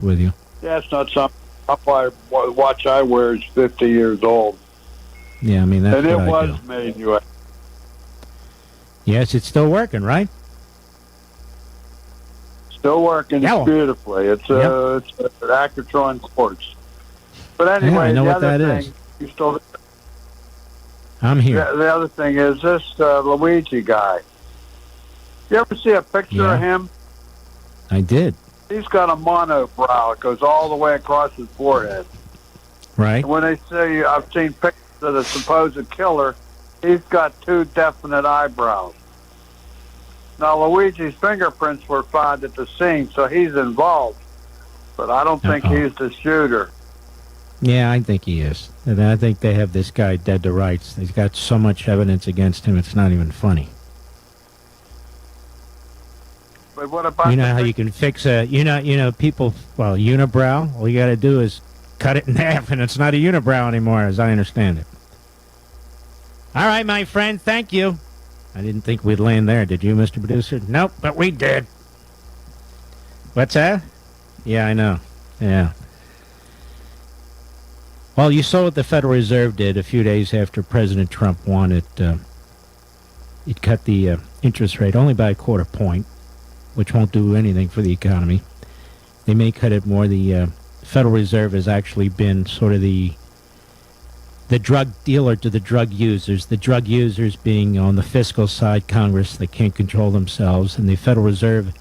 with you. Yeah, it's not something. My watch I wear is 50 years old. Yeah, I mean, that's and it what I was do. made in USA. Yes, it's still working, right? Still working beautifully. It's an Accutron quartz. But anyway, I know the what other that thing, is. you still. I'm here. The other thing is this Luigi guy. You ever see a picture of him? I did. He's got a monobrow. It goes all the way across his forehead. Right. And when they say, I've seen pictures of the supposed killer, he's got two definite eyebrows. Now, Luigi's fingerprints were found at the scene, so he's involved. But I don't think he's the shooter. Yeah, I think he is. And I think they have this guy dead to rights. He's got so much evidence against him, it's not even funny. But what about you know how you can fix a, people, unibrow? All you got to do is cut it in half, and it's not a unibrow anymore, as I understand it. All right, my friend, thank you. I didn't think we'd land there, did you, Mr. Producer? Nope, but we did. What's that? Yeah, I know. Yeah. Well, you saw what the Federal Reserve did a few days after President Trump won it. It cut the interest rate only by a quarter point, which won't do anything for the economy. They may cut it more. The Federal Reserve has actually been sort of the drug dealer to the drug users. The drug users being on the fiscal side, Congress, they can't control themselves. And the Federal Reserve,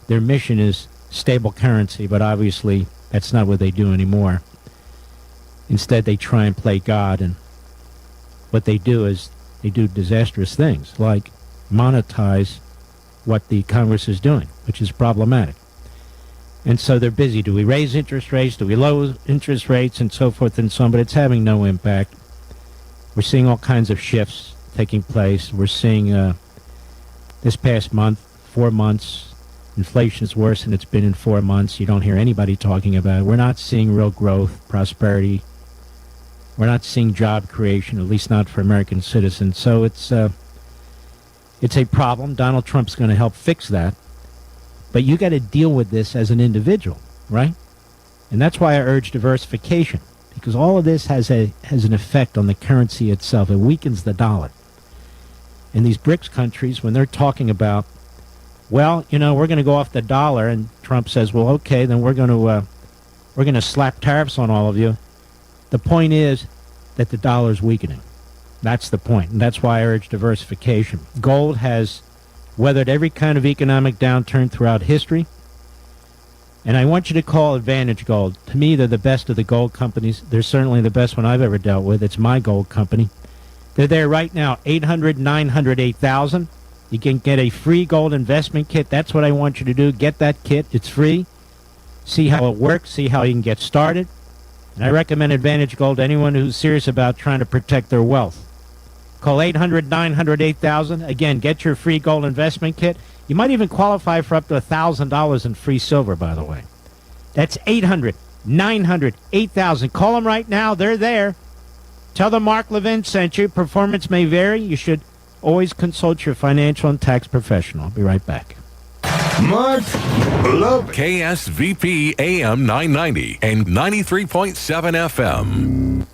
their mission is stable currency, but obviously that's not what they do anymore. Instead, they try and play God, and what they do is they do disastrous things, like monetize what the Congress is doing, which is problematic. And so they're busy. Do we raise interest rates? Do we lower interest rates? And so forth and so on, but it's having no impact. We're seeing all kinds of shifts taking place. We're seeing this past month, 4 months, inflation is worse than it's been in 4 months. You don't hear anybody talking about it. We're not seeing real growth, prosperity. We're not seeing job creation, at least not for American citizens. So it's a problem. Donald Trump's going to help fix that. But you got to deal with this as an individual, right? And that's why I urge diversification, because all of this has an effect on the currency itself. It weakens the dollar. And these BRICS countries, when they're talking about, well, we're going to go off the dollar, and Trump says, well, okay, then we're going to slap tariffs on all of you. The point is that the dollar's weakening. That's the point, and that's why I urge diversification. Gold has weathered every kind of economic downturn throughout history, and I want you to call Advantage Gold. To me, they're the best of the gold companies. They're certainly the best one I've ever dealt with. It's my gold company. They're there right now, 800-900-8000. You can get a free gold investment kit. That's what I want you to do. Get that kit. It's free. See how it works. See how you can get started. And I recommend Advantage Gold to anyone who's serious about trying to protect their wealth. Call 800-900-8000. Again, get your free gold investment kit. You might even qualify for up to $1,000 in free silver, by the way. That's 800-900-8000. Call them right now. They're there. Tell them Mark Levin sent you. Performance may vary. You should always consult your financial and tax professional. I'll be right back. Mark Levin. KSVP AM 990 and 93.7 FM.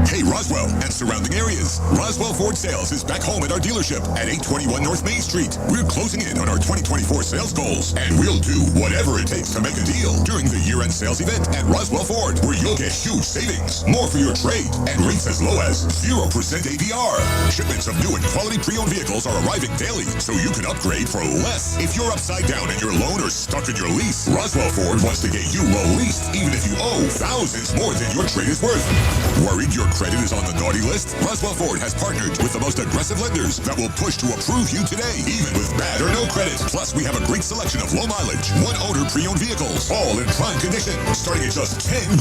Hey, Roswell and surrounding areas. Roswell Ford Sales is back home at our dealership at 821 North Main Street. We're closing in on our 2024 sales goals, and we'll do whatever it takes to make a deal during the year-end sales event at Roswell Ford, where you'll get huge savings, more for your trade, and rates as low as 0% APR. Shipments of new and quality pre-owned vehicles are arriving daily, so you can upgrade for less. If you're upside down in your loan or stuck in your lease, Roswell Ford wants to get you low leased, even if you owe thousands more than your trade is worth. Worried your credit is on the naughty list? Roswell Ford has partnered with the most aggressive lenders that will push to approve you today, even with bad or no credit. Plus, we have a great selection of low mileage, one-owner pre-owned vehicles, all in prime condition, starting at just $10,000.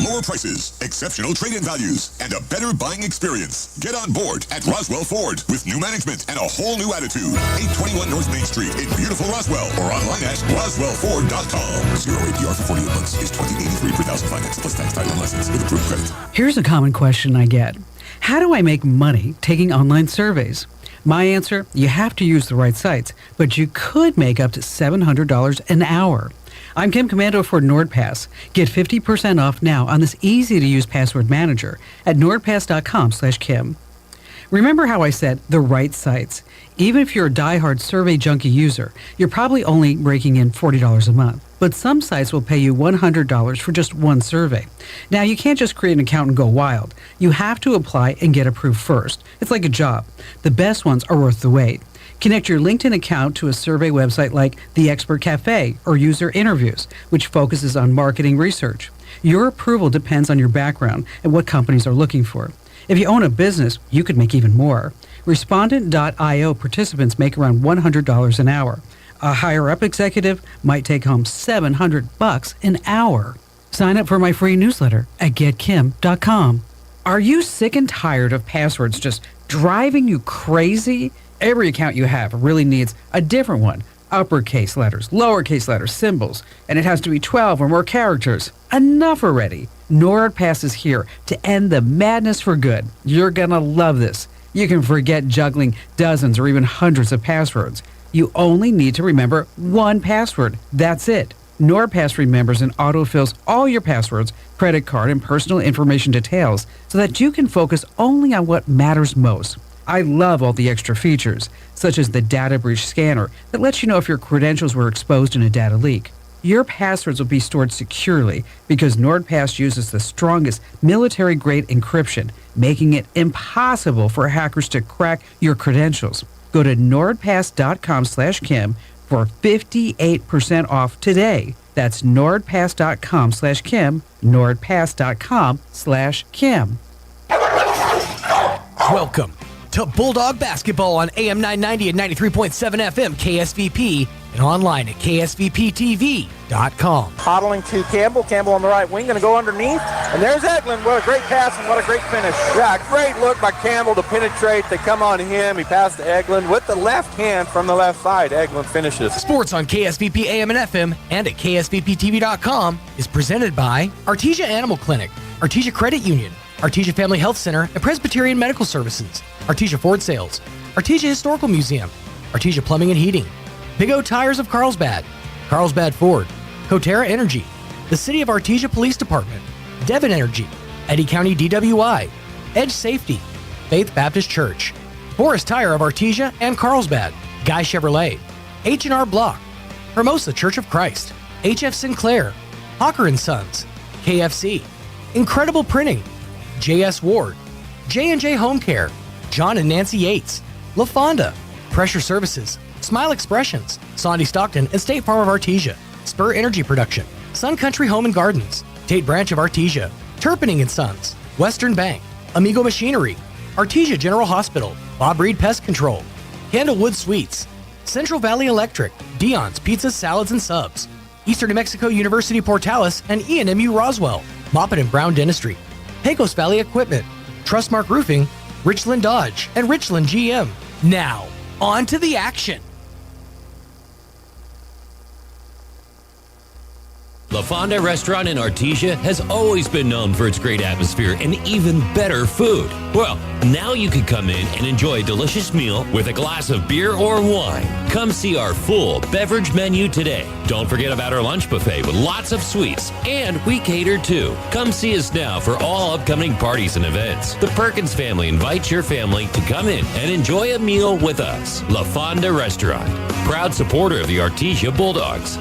Lower prices, exceptional trade-in values, and a better buying experience. Get on board at Roswell Ford with new management and a whole new attitude. 821 North Main Street in beautiful Roswell, or online at roswellford.com. 0 APR for 48 months is $20.83 per thousand finance plus tax, title, and license with approved credit. Here's a common question I get. How do I make money taking online surveys? My answer, you have to use the right sites, but you could make up to $700 an hour. I'm Kim Commando for NordPass. Get 50% off now on this easy-to-use password manager at nordpass.com/Kim. Remember how I said the right sites. Even if you're a diehard Survey Junkie user, you're probably only raking in $40 a month. But some sites will pay you $100 for just one survey. Now, you can't just create an account and go wild. You have to apply and get approved first. It's like a job. The best ones are worth the wait. Connect your LinkedIn account to a survey website like The Expert Cafe or User Interviews, which focuses on marketing research. Your approval depends on your background and what companies are looking for. If you own a business, you could make even more. Respondent.io participants make around $100 an hour. A higher-up executive might take home $700 an hour. Sign up for my free newsletter at getkim.com. Are you sick and tired of passwords just driving you crazy? Every account you have really needs a different one. Uppercase letters, lowercase letters, symbols, and it has to be 12 or more characters. Enough already. NordPass is here to end the madness for good. You're gonna love this. You can forget juggling dozens or even hundreds of passwords. You only need to remember one password. That's it. NordPass remembers and autofills all your passwords, credit card, and personal information details so that you can focus only on what matters most. I love all the extra features, such as the data breach scanner that lets you know if your credentials were exposed in a data leak. Your passwords will be stored securely because NordPass uses the strongest military-grade encryption, making it impossible for hackers to crack your credentials. Go to nordpass.com/Kim for 58% off today. That's nordpass.com/Kim, nordpass.com/Kim. Welcome to Bulldog Basketball on AM 990 and 93.7 FM KSVP and online at ksvptv.com. Hoddling to Campbell. Campbell on the right wing, going to go underneath. And there's Eglin. What a great pass and what a great finish. Yeah, great look by Campbell to penetrate. They come on him. He passed to Eglin with the left hand from the left side. Eglin finishes. Sports on KSVP AM and FM and at ksvptv.com is presented by Artesia Animal Clinic, Artesia Credit Union, Artesia Family Health Center and Presbyterian Medical Services, Artesia Ford Sales, Artesia Historical Museum, Artesia Plumbing and Heating, Big O Tires of Carlsbad, Carlsbad Ford, Coterra Energy, the City of Artesia Police Department, Devon Energy, Eddy County DWI, Edge Safety, Faith Baptist Church, Forest Tire of Artesia and Carlsbad, Guy Chevrolet, H&R Block, Hermosa Church of Christ, HF Sinclair, Hawker & Sons, KFC, Incredible Printing, JS Ward, J&J Home Care, John and Nancy Yates, La Fonda, Pressure Services, Smile Expressions, Sondy Stockton and State Farm of Artesia, Spur Energy Production, Sun Country Home and Gardens, Tate Branch of Artesia, Turpinning & Sons, Western Bank, Amigo Machinery, Artesia General Hospital, Bob Reed Pest Control, Candlewood Suites, Central Valley Electric, Dion's Pizzas, Salads and Subs, Eastern New Mexico University Portales and ENMU Roswell, Moppet & Brown Dentistry, Pecos Valley Equipment, Trustmark Roofing, Richland Dodge, and Richland GM. Now, on to the action. La Fonda Restaurant in Artesia has always been known for its great atmosphere and even better food. Well, now you can come in and enjoy a delicious meal with a glass of beer or wine. Come see our full beverage menu today. Don't forget about our lunch buffet with lots of sweets, and we cater too. Come see us now for all upcoming parties and events. The Perkins family invites your family to come in and enjoy a meal with us. La Fonda Restaurant, proud supporter of the Artesia Bulldogs.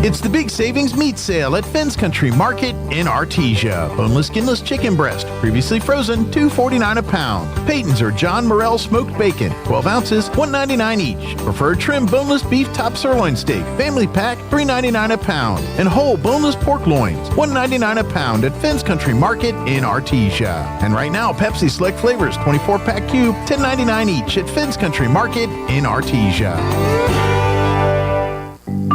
It's the Big Savings Meat Sale at Finn's Country Market in Artesia. Boneless, skinless chicken breast, previously frozen, $2.49 a pound. Peyton's or John Morrell smoked bacon, 12 ounces, $1.99 each. Preferred trim boneless beef top sirloin steak, family pack, $3.99 a pound. And whole boneless pork loins, $1.99 a pound at Finn's Country Market in Artesia. And right now, Pepsi Select Flavors, 24-pack cube, $10.99 each at Finn's Country Market in Artesia.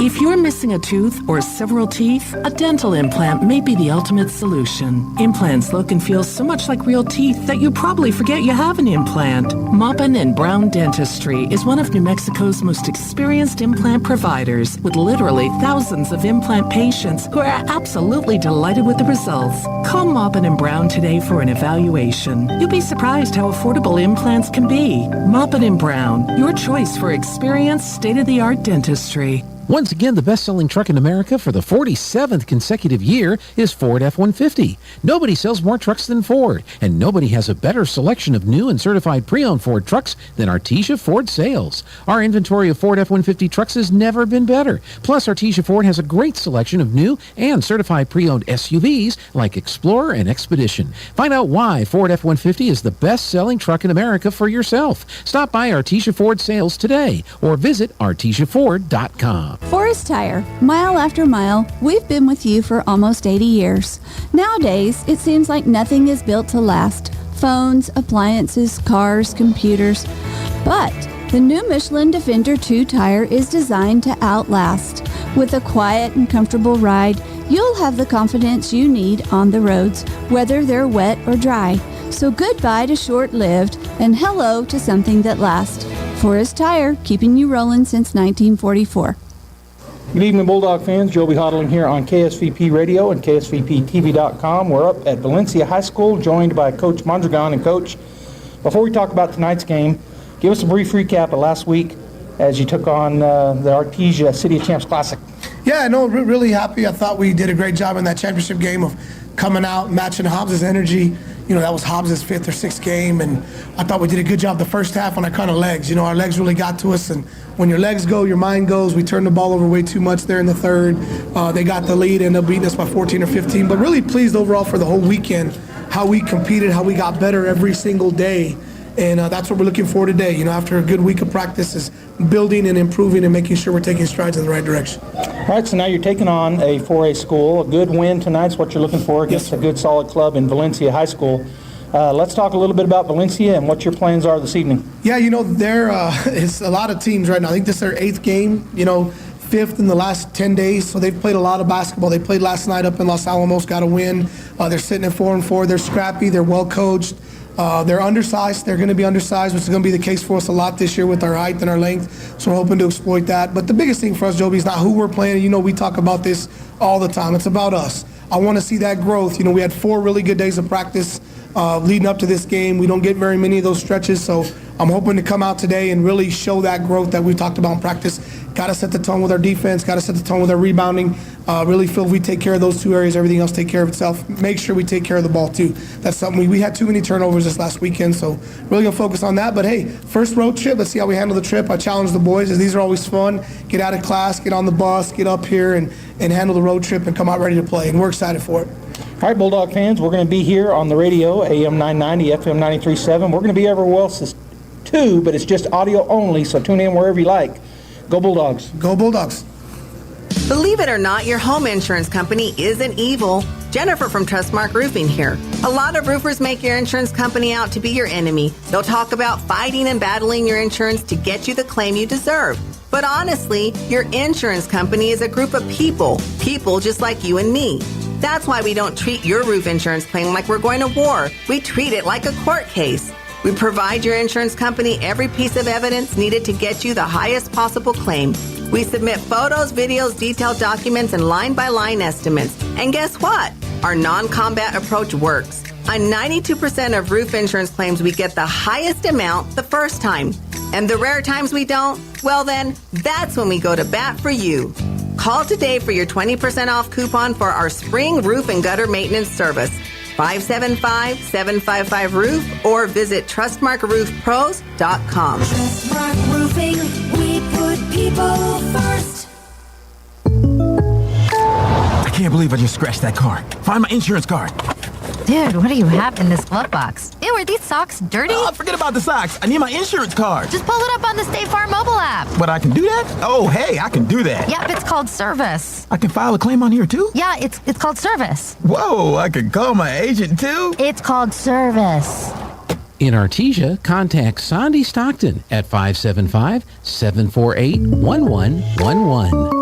If you're missing a tooth or several teeth, a dental implant may be the ultimate solution. Implants look and feel so much like real teeth that you probably forget you have an implant. Maupin & Brown Dentistry is one of New Mexico's most experienced implant providers, with literally thousands of implant patients who are absolutely delighted with the results. Call Maupin & Brown today for an evaluation. You'll be surprised how affordable implants can be. Maupin & Brown, your choice for experienced, state-of-the-art dentistry. Once again, the best-selling truck in America for the 47th consecutive year is Ford F-150. Nobody sells more trucks than Ford, and nobody has a better selection of new and certified pre-owned Ford trucks than Artesia Ford Sales. Our inventory of Ford F-150 trucks has never been better. Plus, Artesia Ford has a great selection of new and certified pre-owned SUVs like Explorer and Expedition. Find out why Ford F-150 is the best-selling truck in America for yourself. Stop by Artesia Ford Sales today or visit artesiaford.com. Forest Tire, mile after mile, we've been with you for almost 80 years. Nowadays, it seems like nothing is built to last. Phones, appliances, cars, computers. But the new Michelin Defender 2 tire is designed to outlast. With a quiet and comfortable ride, you'll have the confidence you need on the roads, whether they're wet or dry. So goodbye to short-lived and hello to something that lasts. Forest Tire, keeping you rolling since 1944. Good evening, Bulldog fans. Joby Hodling here on KSVP Radio and KSVPTV.com. We're up at Valencia High School, joined by Coach Mondragon. And Coach, before we talk about tonight's game, give us a brief recap of last week as you took on the Artesia City of Champs Classic. Yeah, no, really happy. I thought we did a great job in that championship game of coming out, matching Hobbs' energy. You know, that was Hobbs' 5th or 6th game, and I thought we did a good job the first half on our kind of legs. You know, our legs really got to us, and when your legs go, your mind goes. We turned the ball over way too much there in the third. They got the lead, ended up beating us by 14 or 15, but really pleased overall for the whole weekend, how we competed, how we got better every single day, and that's what we're looking for today. You know, after a good week of practice is building and improving and making sure we're taking strides in the right direction. All right, so now you're taking on a 4A school. A good win tonight's what you're looking for against a good, solid club in Valencia High School. Let's talk a little bit about Valencia and what your plans are this evening. Yeah, you know, there is a lot of teams right now. I think this is their 8th game, you know, 5th in the last 10 days. So they've played a lot of basketball. They played last night up in Los Alamos, got a win. They're sitting at 4-4. They're scrappy. They're well coached. They're undersized. They're going to be undersized, which is going to be the case for us a lot this year with our height and our length. So we're hoping to exploit that. But the biggest thing for us, Joby, is not who we're playing. You know, we talk about this all the time. It's about us. I want to see that growth. You know, we had 4 really good days of practice leading up to this game. We don't get very many of those stretches, so I'm hoping to come out today and really show that growth that we talked about in practice. Got to set the tone with our defense, got to set the tone with our rebounding. Really feel if we take care of those 2 areas, everything else take care of itself. Make sure we take care of the ball too. That's something we had too many turnovers this last weekend, so really gonna focus on that. But hey, first road trip, let's see how we handle the trip. I challenge the boys, as these are always fun. Get out of class, get on the bus, get up here and handle the road trip and come out ready to play, and we're excited for it. All right, Bulldog fans, we're going to be here on the radio, AM 990, FM 93.7. We're going to be everywhere else too, but it's just audio only, so tune in wherever you like. Go Bulldogs. Go Bulldogs. Believe it or not, your home insurance company isn't evil. Jennifer from Trustmark Roofing here. A lot of roofers make your insurance company out to be your enemy. They'll talk about fighting and battling your insurance to get you the claim you deserve. But honestly, your insurance company is a group of people just like you and me. That's why we don't treat your roof insurance claim like we're going to war. We treat it like a court case. We provide your insurance company every piece of evidence needed to get you the highest possible claim. We submit photos, videos, detailed documents, and line-by-line estimates. And guess what? Our non-combat approach works. On 92% of roof insurance claims, we get the highest amount the first time. And the rare times we don't, well then, that's when we go to bat for you. Call today for your 20% off coupon for our spring roof and gutter maintenance service. 575-755-ROOF or visit TrustmarkRoofPros.com. Trustmark Roofing, we put people first. I can't believe I just scratched that car. Find my insurance card. Dude, what do you have in this glove box? Ew, are these socks dirty? Forget about the socks. I need my insurance card. Just pull it up on the State Farm mobile app. But I can do that? Oh, hey, I can do that. Yep, it's called service. I can file a claim on here, too? Yeah, it's called service. Whoa, I can call my agent, too? It's called service. In Artesia, contact Sandy Stockton at 575-748-1111.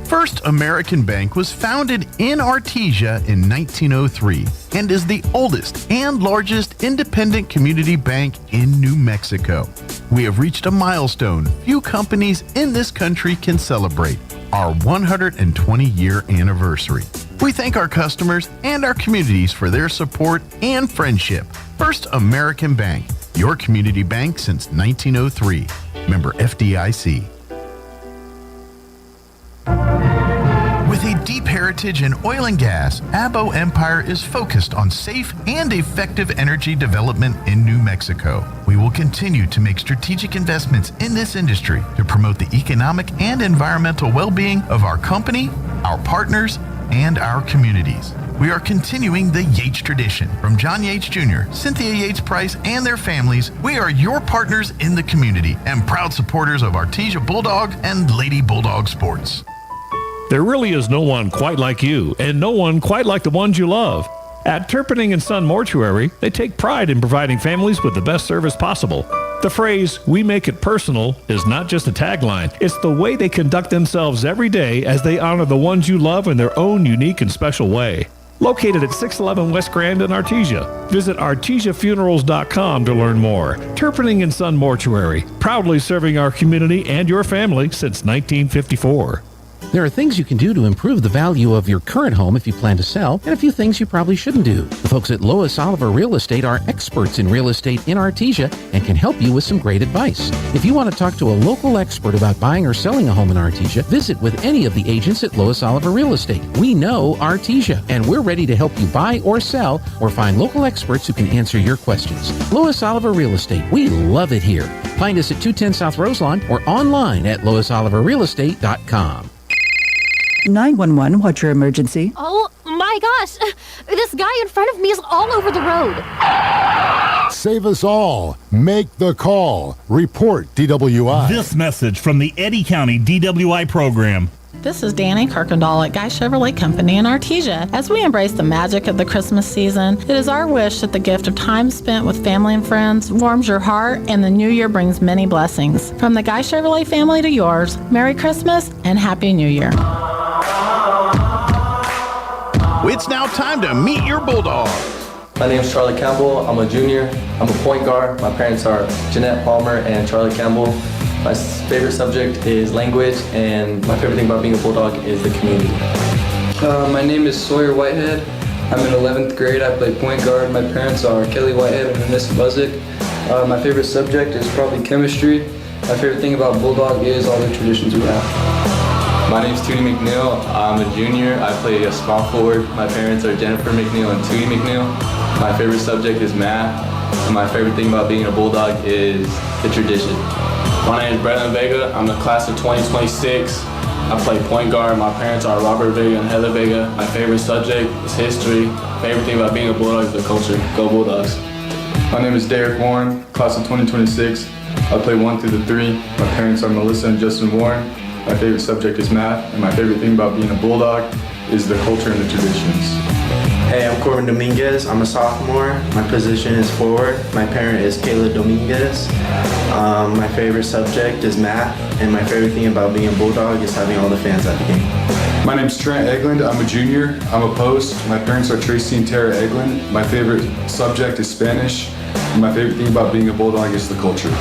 First American Bank was founded in Artesia in 1903 and is the oldest and largest independent community bank in New Mexico. We have reached a milestone few companies in this country can celebrate, our 120-year anniversary. We thank our customers and our communities for their support and friendship. First American Bank, your community bank since 1903. Member FDIC. deep heritage in oil and gas, Abo Empire is focused on safe and effective energy development in New Mexico. We will continue to make strategic investments in this industry to promote the economic and environmental well-being of our company, our partners, and our communities. We are continuing the Yates tradition. From John Yates Jr., Cynthia Yates Price, and their families, we are your partners in the community and proud supporters of Artesia Bulldog and Lady Bulldog sports. There really is no one quite like you, and no one quite like the ones you love. At Turpinning & Son Mortuary, they take pride in providing families with the best service possible. The phrase, "we make it personal," is not just a tagline. It's the way they conduct themselves every day as they honor the ones you love in their own unique and special way. Located at 611 West Grand in Artesia. Visit artesiafunerals.com to learn more. Turpinning & Son Mortuary, proudly serving our community and your family since 1954. There are things you can do to improve the value of your current home if you plan to sell, and a few things you probably shouldn't do. The folks at Lois Oliver Real Estate are experts in real estate in Artesia and can help you with some great advice. If you want to talk to a local expert about buying or selling a home in Artesia, visit with any of the agents at Lois Oliver Real Estate. We know Artesia, and we're ready to help you buy or sell or find local experts who can answer your questions. Lois Oliver Real Estate. We love it here. Find us at 210 South Roselawn or online at loisoliverrealestate.com. 911, what's your emergency? Oh my gosh! This guy in front of me is all over the road. Save us all. Make the call. Report DWI. This message from the Eddy County DWI program. This is Danny Kirkendall at Guy Chevrolet Company in Artesia. As we embrace the magic of the Christmas season, it is our wish that the gift of time spent with family and friends warms your heart and the new year brings many blessings. From the Guy Chevrolet family to yours, Merry Christmas and Happy New Year. It's now time to meet your Bulldogs. My name is Charlie Campbell. I'm a junior. I'm a point guard. My parents are Jeanette Palmer and Charlie Campbell. My favorite subject is language, and my favorite thing about being a Bulldog is the community. My name is Sawyer Whitehead. I'm in 11th grade. I play point guard. My parents are Kelly Whitehead and Vanessa Buzik. My favorite subject is probably chemistry. My favorite thing about Bulldog is all the traditions we have. My name is Tootie McNeil. I'm a junior. I play a small forward. My parents are Jennifer McNeil and Tootie McNeil. My favorite subject is math. And my favorite thing about being a Bulldog is the tradition. My name is Brandon Vega. I'm the class of 2026. I play point guard. My parents are Robert Vega and Heather Vega. My favorite subject is history. Favorite thing about being a Bulldog is the culture. Go Bulldogs. My name is Derek Warren, class of 2026. I play 1 through the 3. My parents are Melissa and Justin Warren. My favorite subject is math, and my favorite thing about being a Bulldog is the culture and the traditions. Hey, I'm Corbin Dominguez. I'm a sophomore. My position is forward. My parent is Kayla Dominguez. My favorite subject is math, and my favorite thing about being a Bulldog is having all the fans at the game. My name's Trent Eglund. I'm a junior. I'm a post. My parents are Tracy and Tara Eglund. My favorite subject is Spanish, and my favorite thing about being a Bulldog is the culture.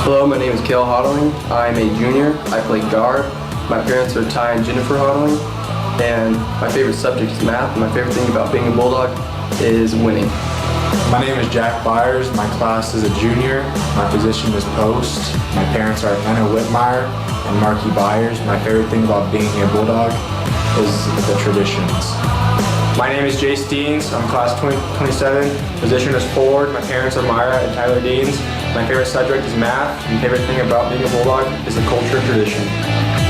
Hello, my name is Kale Hodling. I'm a junior. I play guard. My parents are Ty and Jennifer Hodling. And my favorite subject is math. My favorite thing about being a Bulldog is winning. My name is Jack Byers. My class is a junior. My position is post. My parents are Anna Whitmire and Marky Byers. My favorite thing about being a Bulldog is the traditions. My name is Jace Deans. I'm class 2027. Position is forward. My parents are Myra and Tyler Deans. My favorite subject is math. My favorite thing about being a Bulldog is the culture and tradition.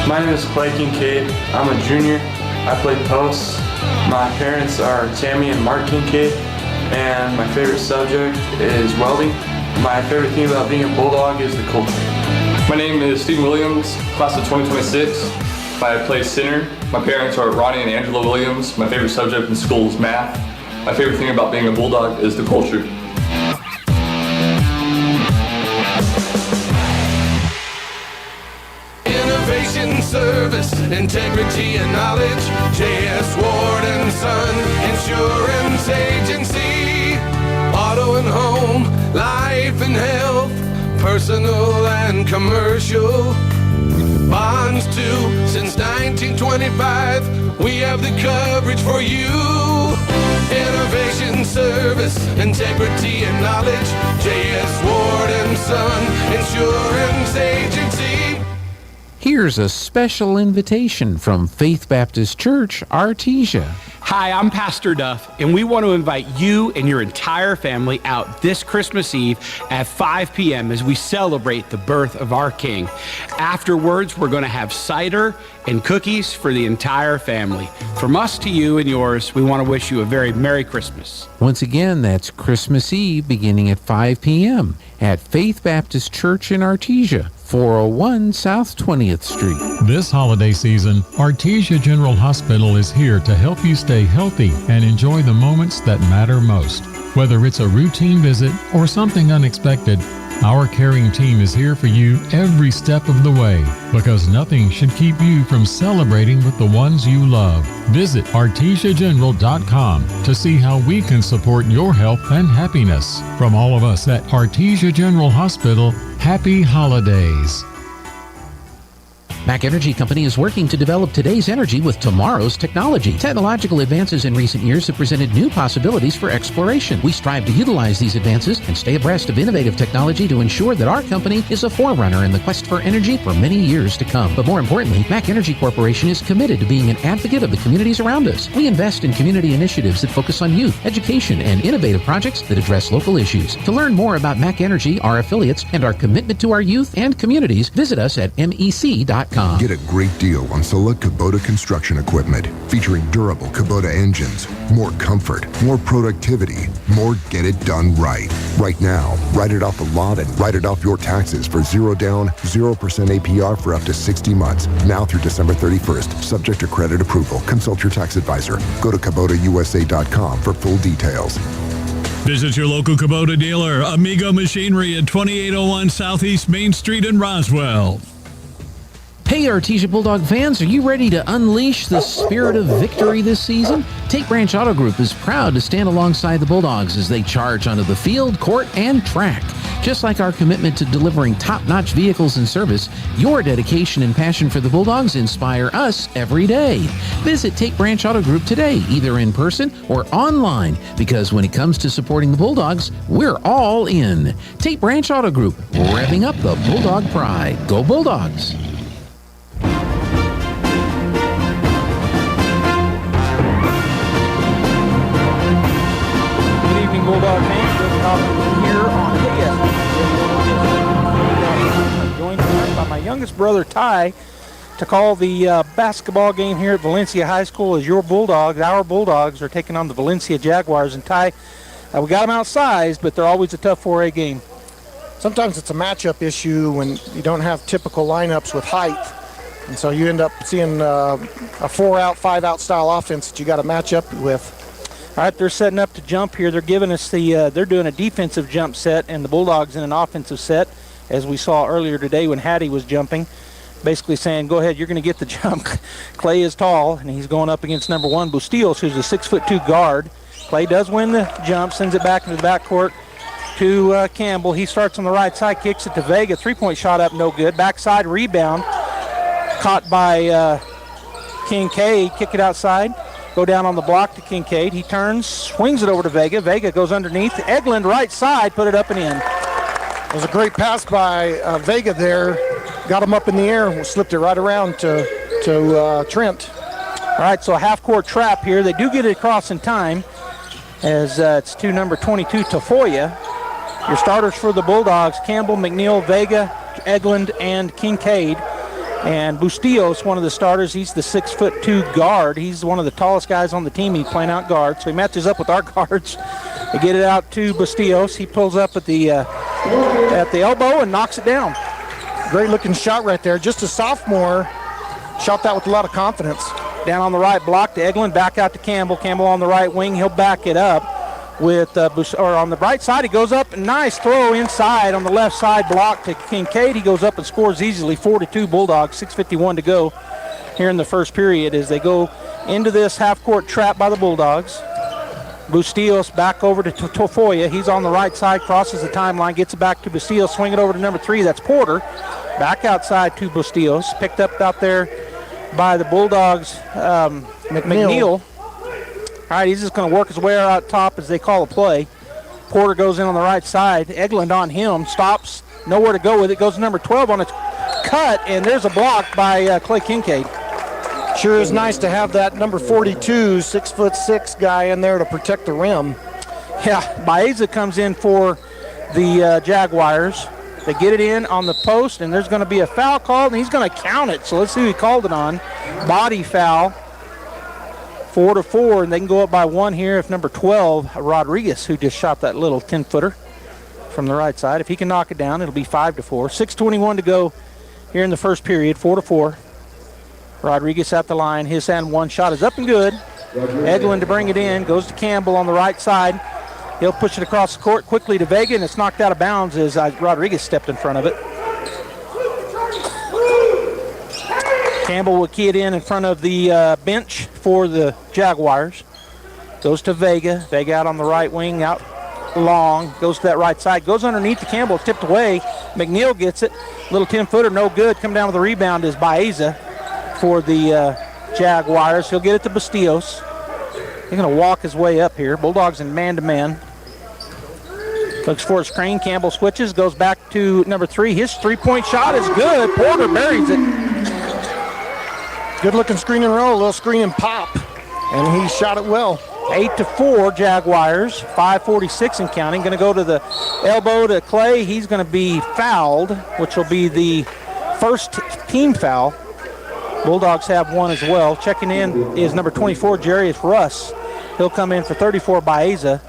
My name is Clay Kincaid. I'm a junior. I play posts. My parents are Tammy and Mark Kincaid. And my favorite subject is welding. My favorite thing about being a Bulldog is the culture. My name is Stephen Williams, class of 2026. I play center. My parents are Ronnie and Angela Williams. My favorite subject in school is math. My favorite thing about being a Bulldog is the culture. Innovation, service, integrity, and knowledge. J.S. Ward & Son Insurance Agency. Auto and home, life and health, personal and commercial. Bonds too, since 1925, we have the coverage for you. Innovation, service, integrity, and knowledge. J.S. Ward & Son Insurance Agency. Here's a special invitation from Faith Baptist Church, Artesia. Hi, I'm Pastor Duff, and we want to invite you and your entire family out this Christmas Eve at 5 p.m. as we celebrate the birth of our King. Afterwards, we're going to have cider and cookies for the entire family. From us to you and yours, we want to wish you a very Merry Christmas. Once again, that's Christmas Eve beginning at 5 p.m. at Faith Baptist Church in Artesia, 401 South 20th Street. This holiday season, Artesia General Hospital is here to help you stay healthy and enjoy the moments that matter most. Whether it's a routine visit or something unexpected, our caring team is here for you every step of the way, because nothing should keep you from celebrating with the ones you love. Visit artesiageneral.com to see how we can support your health and happiness. From all of us at Artesia General Hospital, happy holidays. Mac Energy Company is working to develop today's energy with tomorrow's technology. Technological advances in recent years have presented new possibilities for exploration. We strive to utilize these advances and stay abreast of innovative technology to ensure that our company is a forerunner in the quest for energy for many years to come. But more importantly, Mac Energy Corporation is committed to being an advocate of the communities around us. We invest in community initiatives that focus on youth, education, and innovative projects that address local issues. To learn more about Mac Energy, our affiliates, and our commitment to our youth and communities, visit us at mec.com. Get a great deal on select Kubota construction equipment featuring durable Kubota engines, more comfort, more productivity, more get it done right. Right now, write it off the lot and write it off your taxes for 0 down, 0% APR for up to 60 months. Now through December 31st, subject to credit approval. Consult your tax advisor. Go to KubotaUSA.com for full details. Visit your local Kubota dealer, Amigo Machinery at 2801 Southeast Main Street in Roswell. Hey Artesia Bulldog fans, are you ready to unleash the spirit of victory this season? Tate Branch Auto Group is proud to stand alongside the Bulldogs as they charge onto the field, court, and track. Just like our commitment to delivering top-notch vehicles and service, your dedication and passion for the Bulldogs inspire us every day. Visit Tate Branch Auto Group today, either in person or online, because when it comes to supporting the Bulldogs, we're all in. Tate Branch Auto Group, revving up the Bulldog pride. Go Bulldogs! Bulldog fans, here on AHS. I'm joined tonight by my youngest brother Ty to call the basketball game here at Valencia High School as your Bulldogs, our Bulldogs, are taking on the Valencia Jaguars. And Ty, we got them outsized, but they're always a tough 4A game. Sometimes it's a matchup issue when you don't have typical lineups with height. And so you end up seeing a 4-out, 5-out style offense that you got to match up with. All right, they're setting up to jump here. They're giving us they're doing a defensive jump set, and the Bulldogs in an offensive set, as we saw earlier today when Hattie was jumping, basically saying, go ahead, you're going to get the jump. Clay is tall, and he's going up against number 1, Bustillos, who's a 6'2" guard. Clay does win the jump, sends it back into the backcourt to Campbell. He starts on the right side, kicks it to Vega. Three-point shot up, no good. Backside rebound, caught by Kincaid. Kick it outside. Go down on the block to Kincaid. He turns, swings it over to Vega. Vega goes underneath. Eglund, right side, put it up and in. It was a great pass by Vega there. Got him up in the air, slipped it right around to Trent. All right, so a half-court trap here. They do get it across in time as it's to number 22, Tafoya. Your starters for the Bulldogs, Campbell, McNeil, Vega, Eglund, and Kincaid. And Bustillos, one of the starters, he's the 6'2" guard. He's one of the tallest guys on the team. He's playing out guard, so he matches up with our guards. They get it out to Bustillos. He pulls up at the elbow and knocks it down. Great looking shot right there. Just a sophomore, shot that with a lot of confidence. Down on the right block to Eglund, back out to Campbell. Campbell on the right wing, he'll back it up. On the right side, he goes up, nice throw inside on the left side, block to Kincaid. He goes up and scores easily, 4-2 Bulldogs, 6:51 to go here in the first period as they go into this half-court trap by the Bulldogs. Bustillos back over to Tafoya. He's on the right side, crosses the timeline, gets it back to Bustillos, swing it over to number 3, that's Porter. Back outside to Bustillos, picked up out there by the Bulldogs, McNeil. All right, he's just going to work his way out top as they call a play. Porter goes in on the right side. Eglund on him, stops, nowhere to go with it. Goes to number 12 on a cut, and there's a block by Clay Kincaid. Sure is nice to have that number 42, 6'6" guy in there to protect the rim. Yeah, Baeza comes in for the Jaguars. They get it in on the post, and there's going to be a foul called, and he's going to count it. So let's see who he called it on. Body foul. 4-4, and they can go up by 1 here if number 12, Rodriguez, who just shot that little 10-footer from the right side. If he can knock it down, it'll be 5-4. 6:21 to go here in the first period, 4-4. Rodriguez at the line. His and one shot is up and good. Eglin to bring it in. Goes to Campbell on the right side. He'll push it across the court quickly to Vega, and it's knocked out of bounds as Rodriguez stepped in front of it. Campbell will key it in front of the bench for the Jaguars. Goes to Vega. Vega out on the right wing, out long. Goes to that right side. Goes underneath the Campbell. Tipped away. McNeil gets it. Little 10-footer, no good. Come down with the rebound is Baeza for the Jaguars. He'll get it to Bustillos. He's going to walk his way up here. Bulldogs in man-to-man. Looks for a screen. Campbell switches. Goes back to number 3. His three-point shot is good. Porter buries it. Good looking screen and roll, a little screen and pop, and he shot it well. 8-4 Jaguars, 5:46 and counting. Going to go to the elbow to Clay. He's going to be fouled, which will be the first team foul. Bulldogs have one as well. Checking in is number 24, Jarius Russ. He'll come in for 34, Baeza.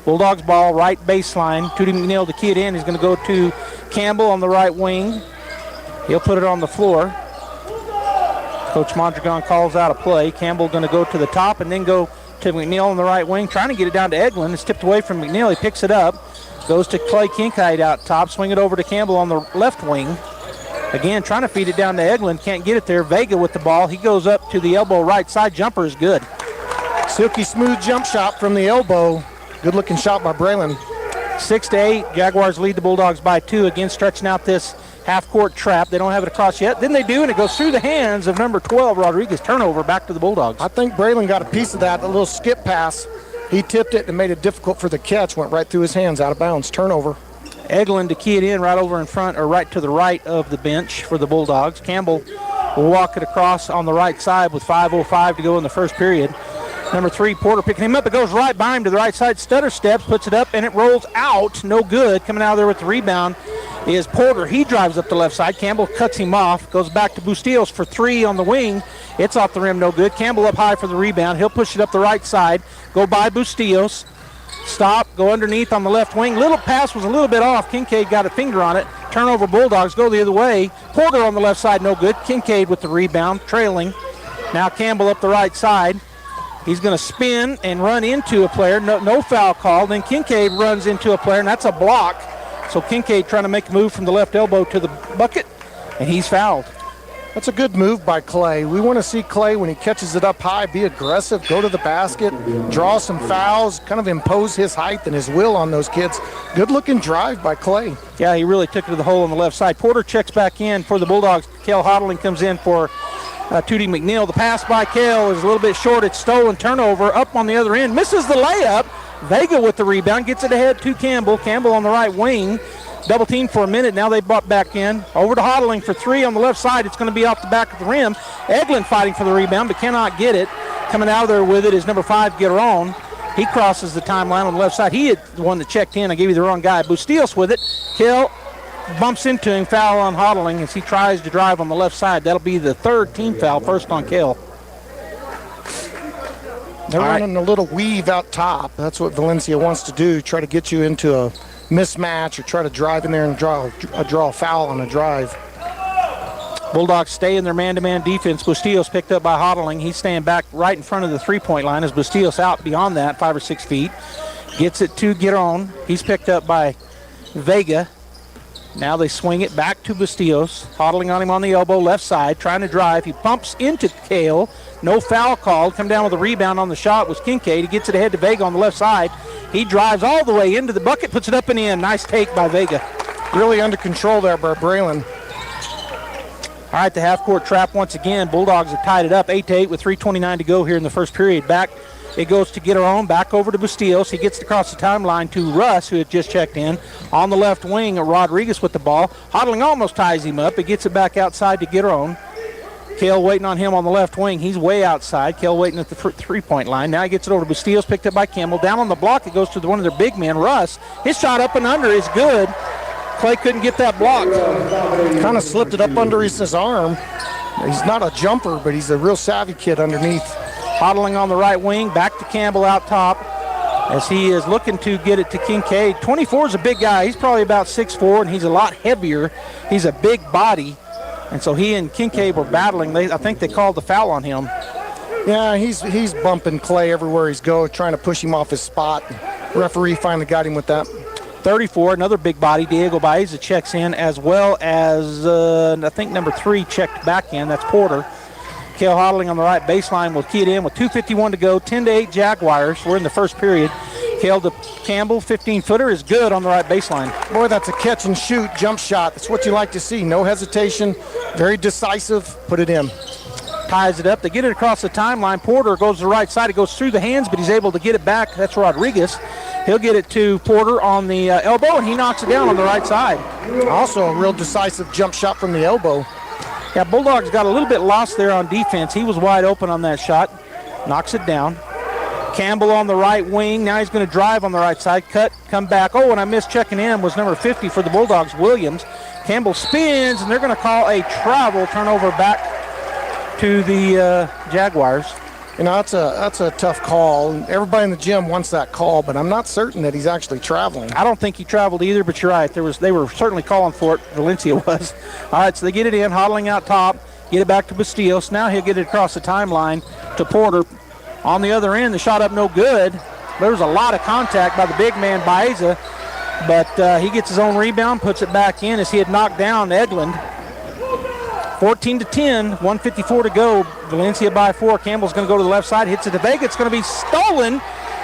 Bulldogs ball, right baseline. Tootie McNeil to key it in. He's going to go to Campbell on the right wing. He'll put it on the floor. Coach Mondragon calls out a play. Campbell going to go to the top and then go to McNeil on the right wing, trying to get it down to Eglin. It's tipped away from McNeil. He picks it up, goes to Clay Kincaid out top, swing it over to Campbell on the left wing. Again, trying to feed it down to Eglin. Can't get it there. Vega with the ball. He goes up to the elbow right side. Jumper is good. Silky smooth jump shot from the elbow. Good looking shot by Braylon. 6-8. Jaguars lead the Bulldogs by 2. Again, stretching out this half-court trap. They don't have it across yet. Then they do, and it goes through the hands of number 12, Rodriguez. Turnover back to the Bulldogs. I think Braylon got a piece of that, a little skip pass. He tipped it and made it difficult for the catch. Went right through his hands, out of bounds. Turnover. Eglin to key it in right over in front, or right to the right of the bench for the Bulldogs. Campbell will walk it across on the right side with 5:05 to go in the first period. Number 3, Porter picking him up. It goes right by him to the right side. Stutter steps, puts it up, and it rolls out. No good. Coming out of there with the rebound is Porter. He drives up the left side. Campbell cuts him off. Goes back to Bustillos for 3 on the wing. It's off the rim, no good. Campbell up high for the rebound. He'll push it up the right side. Go by Bustillos. Stop. Go underneath on the left wing. Little pass was a little bit off. Kincaid got a finger on it. Turnover Bulldogs. Go the other way. Porter on the left side, no good. Kincaid with the rebound, trailing. Now Campbell up the right side. He's going to spin and run into a player. No foul call. Then Kincaid runs into a player, and that's a block. So Kincaid trying to make a move from the left elbow to the bucket, and he's fouled. That's a good move by Clay. We want to see Clay, when he catches it up high, be aggressive, go to the basket, draw some fouls, kind of impose his height and his will on those kids. Good-looking drive by Clay. Yeah, he really took it to the hole on the left side. Porter checks back in for the Bulldogs. Cale Hodling comes in for Tootie McNeil. The pass by Cale is a little bit short. It's stolen. Turnover up on the other end. Misses the layup. Vega with the rebound. Gets it ahead to Campbell. Campbell on the right wing. Double team for a minute. Now they brought back in. Over to Hodling for 3 on the left side. It's going to be off the back of the rim. Eglin fighting for the rebound but cannot get it. Coming out of there with it is number 5, Giron. He crosses the timeline on the left side. He is the one that checked in. I gave you the wrong guy. Bustillos with it. Cale bumps into him. Foul on Hodling as he tries to drive on the left side. That'll be the 3rd team foul. First on Cale. They're running a little weave out top. That's what Valencia wants to do. Try to get you into a mismatch or try to drive in there and draw a foul on a drive. Bulldogs stay in their man-to-man defense. Bustillos picked up by Hodling. He's staying back right in front of the three-point line as Bustillos out beyond that, 5 or 6 feet. Gets it to Giron. He's picked up by Vega. Now they swing it back to Bustillos. Hodling on him on the elbow, left side, trying to drive. He pumps into Cale. No foul called. Come down with a rebound on the shot was Kincaid. He gets it ahead to Vega on the left side. He drives all the way into the bucket, puts it up and in. Nice take by Vega. Really under control there by Braylon. All right, the half-court trap once again. Bulldogs have tied it up 8-8 with 3:29 to go here in the first period. Back It goes to Gideon, back over to Bustillos. He gets it across the timeline to Russ, who had just checked in. On the left wing, Rodriguez with the ball. Hodling almost ties him up. He gets it back outside to Gideon. Kale waiting on him on the left wing. He's way outside. Kale waiting at the three-point line. Now he gets it over to Bustillos, picked up by Kimball. Down on the block, it goes to one of their big men, Russ. His shot up and under is good. Clay couldn't get that blocked. Kind of slipped it up under his arm. He's not a jumper, but he's a real savvy kid underneath. Hodling on the right wing, back to Campbell out top as he is looking to get it to Kincaid. 24 is a big guy. He's probably about 6'4", and he's a lot heavier. He's a big body, and so he and Kincaid were battling. I think they called the foul on him. Yeah, he's bumping Clay everywhere he's go, trying to push him off his spot. The referee finally got him with that. 34, another big body. Diego Baeza checks in, as well as I think number 3 checked back in. That's Porter. Kale Hodling on the right baseline will key it in with 2:51 to go. 10-8 Jaguars. We're in the first period. Kale to Campbell, 15-footer is good on the right baseline. Boy, that's a catch and shoot jump shot. That's what you like to see. No hesitation, very decisive. Put it in. Ties it up. They get it across the timeline. Porter goes to the right side. It goes through the hands, but he's able to get it back. That's Rodriguez. He'll get it to Porter on the elbow, and he knocks it down on the right side. Also a real decisive jump shot from the elbow. Yeah, Bulldogs got a little bit lost there on defense. He was wide open on that shot. Knocks it down. Campbell on the right wing. Now he's going to drive on the right side. Cut, come back. Oh, and I missed checking in was number 50 for the Bulldogs, Williams. Campbell spins, and they're going to call a travel turnover back to the Jaguars. You know, that's a tough call. Everybody in the gym wants that call, but I'm not certain that he's actually traveling. I don't think he traveled either, but you're right. They were certainly calling for it. Valencia was. All right, so they get it in, Hodling out top, get it back to Bustillos. Now he'll get it across the timeline to Porter. On the other end, the shot up no good. There was a lot of contact by the big man, Baeza, but he gets his own rebound, puts it back in as he had knocked down Eglund. 14-10, 1:54 to go. Valencia by 4. Campbell's going to go to the left side, hits it to Vega. It's going to be stolen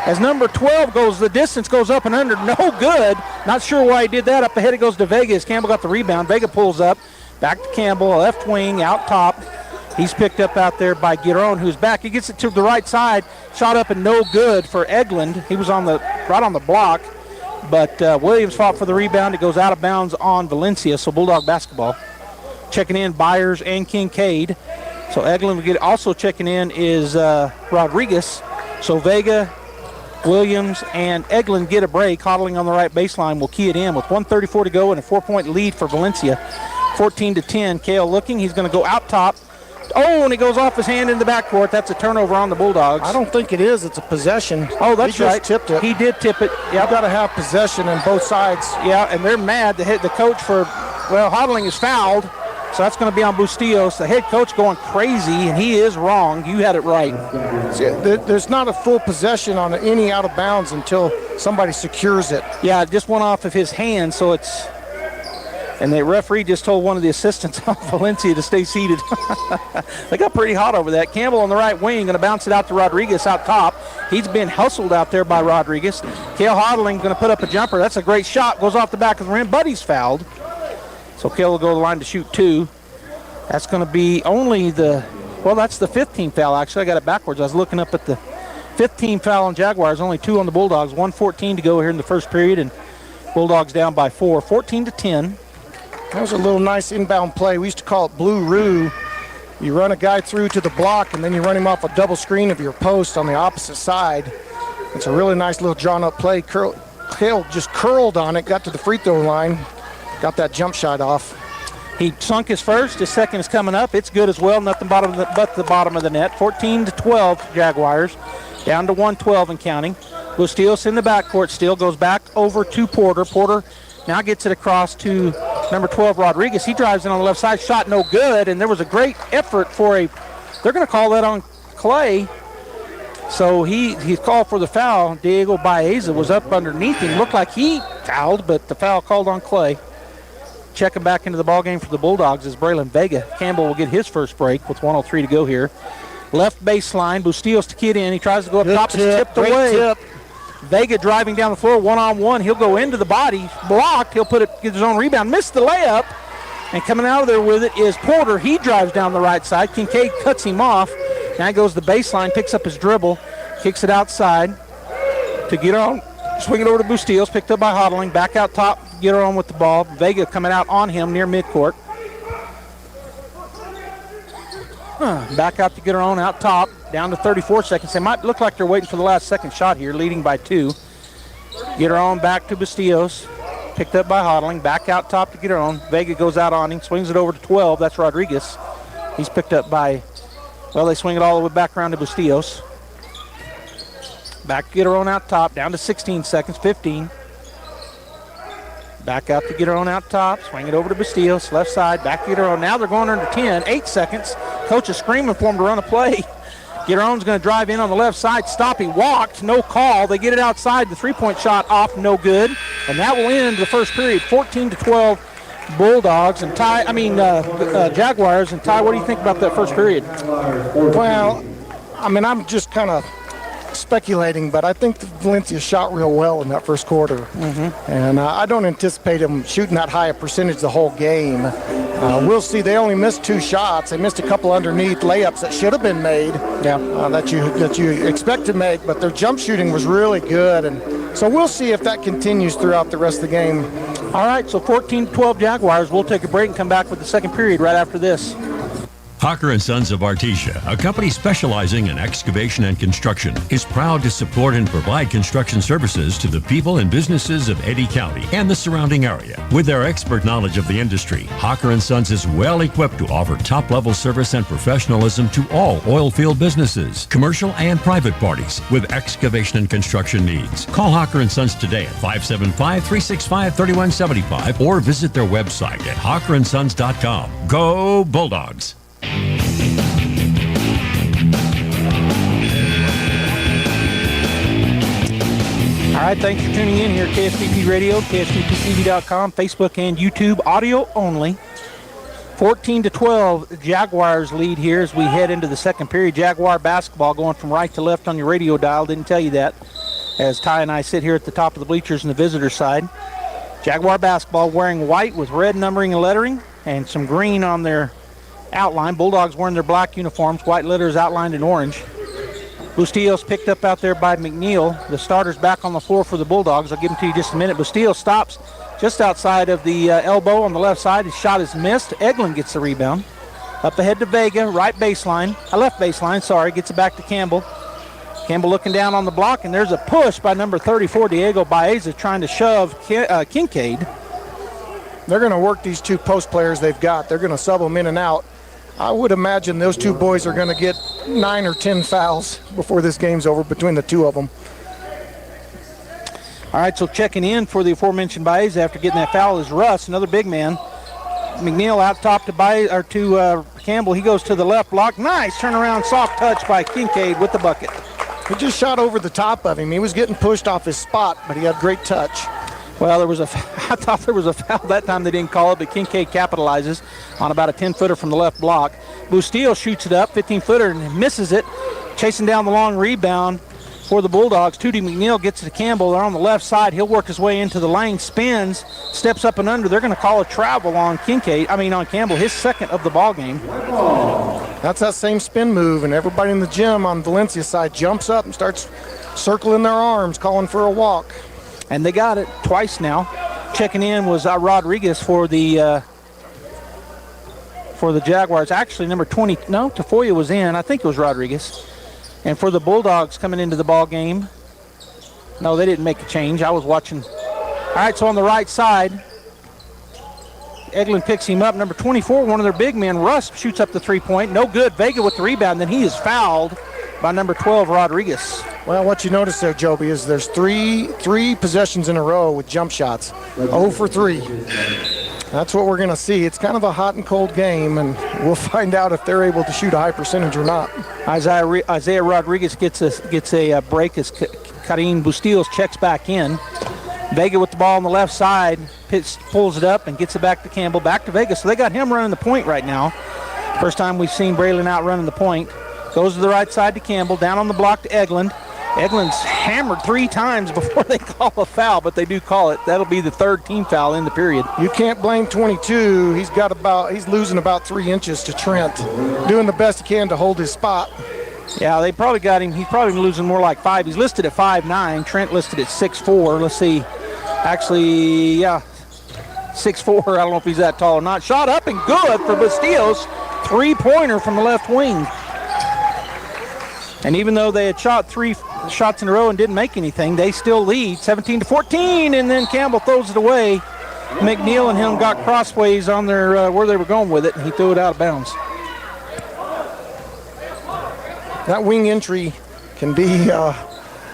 as number 12 goes. The distance goes up and under. No good. Not sure why he did that. Up ahead it goes to Vega as Campbell got the rebound. Vega pulls up. Back to Campbell, left wing, out top. He's picked up out there by Giron, who's back. He gets it to the right side. Shot up and no good for Eglund. He was right on the block. But Williams fought for the rebound. It goes out of bounds on Valencia, so Bulldog basketball. Checking in Byers and Kincaid. So Eglund will get also checking in is Rodriguez. So Vega, Williams, and Eglund get a break. Hodling on the right baseline will key it in with 1:34 to go and a 4-point lead for Valencia. 14-10. Kale looking. He's going to go out top. Oh, and it goes off his hand in the backcourt. That's a turnover on the Bulldogs. I don't think it is. It's a possession. Oh, that's right. He just tipped it. He did tip it. Yeah, you've got to have possession on both sides. Yeah, and they're mad. The coach for, Hodling is fouled. So that's going to be on Bustillos. The head coach going crazy, and he is wrong. You had it right. There's not a full possession on any out of bounds until somebody secures it. Yeah, it just went off of his hand, so it's... And the referee just told one of the assistants on Valencia to stay seated. They got pretty hot over that. Campbell on the right wing, going to bounce it out to Rodriguez out top. He's been hustled out there by Rodriguez. Kale Hodling going to put up a jumper. That's a great shot. Goes off the back of the rim, but he's fouled. So Kale will go to the line to shoot 2. That's going to be only that's the 15th foul, actually. I got it backwards. I was looking up at the 15th foul on Jaguars, only 2 on the Bulldogs. 1:14 to go here in the first period, and Bulldogs down by 4. 14-10. That was a little nice inbound play. We used to call it Blue Roo. You run a guy through to the block, and then you run him off a double screen of your post on the opposite side. It's a really nice little drawn-up play. Kale just curled on it, got to the free throw line, got that jump shot off. He sunk his first. His second is coming up. It's good as well. Nothing but the bottom of the net. 14-12 Jaguars. Down to 112 and counting. Bustillos in the backcourt still. Goes back over to Porter. Porter now gets it across to number 12, Rodriguez. He drives in on the left side. Shot no good. And there was a great effort for they're going to call that on Clay. So he's called for the foul. Diego Baeza was up underneath him. Looked like he fouled, but the foul called on Clay. Checking back into the ballgame for the Bulldogs is Braylon Vega. Campbell will get his first break with 1:03 to go here. Left baseline, Bustillos to kid in. He tries to go up top. It's tipped away. Tip. Vega driving down the floor, one-on-one. He'll go into the body. Blocked. He'll get his own rebound. Missed the layup. And coming out of there with it is Porter. He drives down the right side. Kincaid cuts him off. Now he goes to the baseline, picks up his dribble. kicks it outside to Giron. Swing it over to Bustillos, picked up by Hodling. Back out top, Giron with the ball. Vega coming out on him near midcourt. Back out to Giron out top, down to 34 seconds. They might look like they're waiting for the last second shot here, leading by 2. Giron back to Bustillos, picked up by Hodling. Back out top to Giron. Vega goes out on him, swings it over to 12. That's Rodriguez. He's picked up by, well, they swing it all the way back around to Bustillos. Back to Giron out top, down to 16 seconds, 15. Back out to Giron out top, swing it over to Bustillos, left side, back to Giron. Now they're going under 10, 8 seconds. Coach is screaming for him to run a play. Giron's going to drive in on the left side, stop, he walked, no call. They get it outside, the three-point shot off, no good. And that will end the first period, 14-12 Bulldogs and Jaguars. And Ty, what do you think about that first period? Well, I mean, I'm just kind of speculating, but I think Valencia shot real well in that first quarter. And I don't anticipate them shooting that high a percentage the whole game. We'll see. They only missed 2 shots. They missed a couple underneath layups that should have been made, that you expect to make, but their jump shooting was really good. And so we'll see if that continues throughout the rest of the game. All right, so 14-12 Jaguars. We'll take a break and come back with the second period right after this. Hocker & Sons of Artesia, a company specializing in excavation and construction, is proud to support and provide construction services to the people and businesses of Eddy County and the surrounding area. With their expert knowledge of the industry, Hocker & Sons is well equipped to offer top-level service and professionalism to all oil field businesses, commercial and private parties with excavation and construction needs. Call Hocker & Sons today at 575-365-3175 or visit their website at hockerandsons.com. Go Bulldogs! All right, thanks for tuning in here at KSPP Radio, KSPPTV.com, Facebook and YouTube, audio only. 14-12, Jaguars lead here as we head into the second period. Jaguar basketball going from right to left on your radio dial. Didn't tell you that as Ty and I sit here at the top of the bleachers in the visitor side. Jaguar basketball wearing white with red numbering and lettering and some green on their outline. Bulldogs wearing their black uniforms, white letters outlined in orange. Bustillos picked up out there by McNeil. The starter's back on the floor for the Bulldogs. I'll give them to you in just a minute. Bustillos stops just outside of the elbow on the left side. His shot is missed. Eglin gets the rebound. Up ahead to Vega, left baseline, gets it back to Campbell. Campbell looking down on the block, and there's a push by number 34, Diego Baeza, trying to shove Kincaid. They're going to work these 2 post players they've got. They're going to sub them in and out. I would imagine those 2 boys are going to get 9 or 10 fouls before this game's over between the 2 of them. All right, so checking in for the aforementioned Baeza after getting that foul is Russ, another big man. McNeil out top to Campbell. He goes to the left block. Nice turnaround, soft touch by Kincaid with the bucket. He just shot over the top of him. He was getting pushed off his spot, but he had great touch. Well, I thought there was a foul that time. They didn't call it, but Kincaid capitalizes on about a 10-footer from the left block. Bustillo shoots it up, 15-footer, and misses it. Chasing down the long rebound for the Bulldogs. Tootie McNeil gets to Campbell. They're on the left side. He'll work his way into the lane, spins, steps up and under. They're going to call a travel on Campbell, his second of the ball game. That's that same spin move, and everybody in the gym on Valencia's side jumps up and starts circling their arms, calling for a walk. And they got it twice now. Checking in was Rodriguez for the Jaguars. Actually, number 20, Tafoya was in. I think it was Rodriguez. And for the Bulldogs coming into the ball game, no, they didn't make a change. I was watching. All right, so on the right side, Eglin picks him up. Number 24, one of their big men, Russ, shoots up the three-point. No good. Vega with the rebound. Then he is fouled by number 12, Rodriguez. Well, what you notice there, Joby, is there's three possessions in a row with jump shots. 0 for 3. That's what we're going to see. It's kind of a hot and cold game, and we'll find out if they're able to shoot a high percentage or not. Isaiah Rodriguez gets a break as Karim Bustillos checks back in. Vega with the ball on the left side, pulls it up and gets it back to Campbell, back to Vega. So they got him running the point right now. First time we've seen Braylon out running the point. Goes to the right side to Campbell, down on the block to Eglin. Eglin's hammered 3 times before they call a foul, but they do call it. That'll be the third team foul in the period. You can't blame 22. He's losing about 3 inches to Trent, doing the best he can to hold his spot. Yeah, they probably got him. He's probably losing more like 5. He's listed at 5'9". Trent listed at 6'4". Let's see. Actually, yeah, 6'4". I don't know if he's that tall or not. Shot up and good for Bastillos. 3-pointer from the left wing. And even though they had shot 3 shots in a row and didn't make anything, they still lead 17-14. And then Campbell throws it away. McNeil and him got crossways on their where they were going with it, and he threw it out of bounds. That wing entry can be a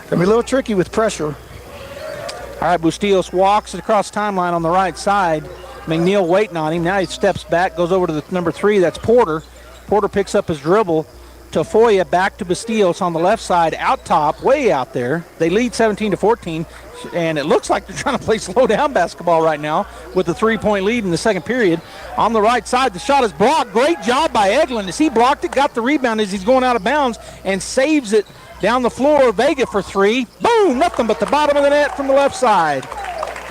little tricky with pressure. All right, Bustillos walks it across the timeline on the right side. McNeil waiting on him. Now he steps back, goes over to the number 3. That's Porter. Porter picks up his dribble. Tafoya back to Bastillos on the left side, out top, way out there. They lead 17-14, and it looks like they're trying to play slow-down basketball right now with the 3-point lead in the second period. On the right side, the shot is blocked. Great job by Eglin as he blocked it, got the rebound as he's going out of bounds, and saves it down the floor. Vega for 3. Boom, nothing but the bottom of the net from the left side.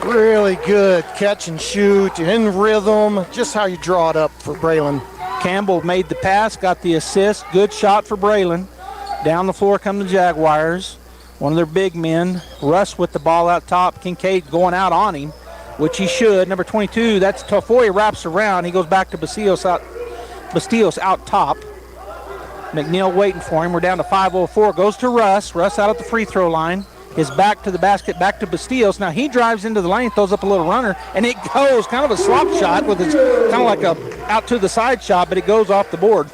Really good catch and shoot, in rhythm, just how you draw it up for Braylon. Campbell made the pass, got the assist. Good shot for Braylon. Down the floor come the Jaguars. One of their big men. Russ with the ball out top. Kincaid going out on him, which he should. Number 22, that's Tafoya, wraps around. He goes back to Bastillos out top. McNeil waiting for him. We're down to 5:04. Goes to Russ. Russ out at the free throw line. His back to the basket, back to Bastillos. Now he drives into the lane, throws up a little runner, and it goes kind of a slop shot with his kind of like a out to the side shot, but it goes off the board.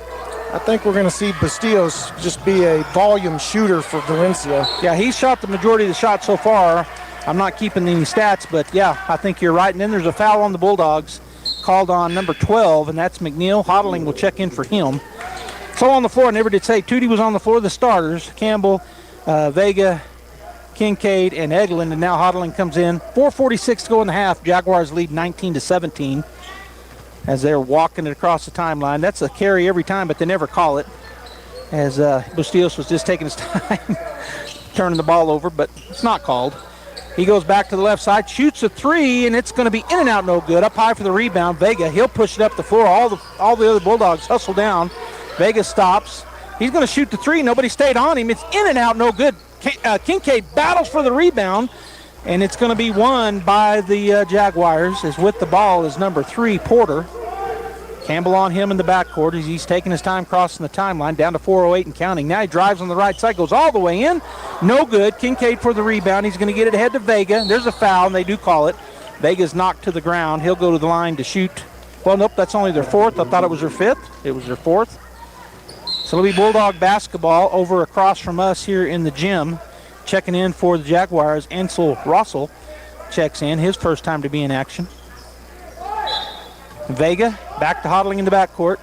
I think we're going to see Bastillos just be a volume shooter for Valencia. Yeah, he's shot the majority of the shots so far. I'm not keeping any stats, but yeah, I think you're right. And then there's a foul on the Bulldogs called on number 12, and that's McNeil. Hodling will check in for him. So on the floor, I never did say, Tootie was on the floor, the starters, Campbell, Vega, Kincaid, and Eglin, and now Hodling comes in. 4:46 to go in the half. Jaguars lead 19-17 as they're walking it across the timeline. That's a carry every time, but they never call it, as Bustillos was just taking his time turning the ball over, but it's not called. He goes back to the left side, shoots a 3, and it's going to be in and out, no good. Up high for the rebound. Vega, he'll push it up the floor. All the other Bulldogs hustle down. Vega stops. He's going to shoot the 3. Nobody stayed on him. It's in and out, no good. Kincaid battles for the rebound, and it's going to be won by the Jaguars. As with the ball is number 3, Porter. Campbell on him in the backcourt as he's taking his time crossing the timeline, down to 4:08 and counting. Now he drives on the right side, goes all the way in. No good. Kincaid for the rebound. He's going to get it ahead to Vega. There's a foul, and they do call it. Vega's knocked to the ground. He'll go to the line to shoot. Well, nope, that's only their 4th. I thought it was their 5th. It was their 4th. So it'll be Bulldog basketball over across from us here in the gym. Checking in for the Jaguars, Ansel Russell checks in, his first time to be in action. Vega back to Hodling in the backcourt.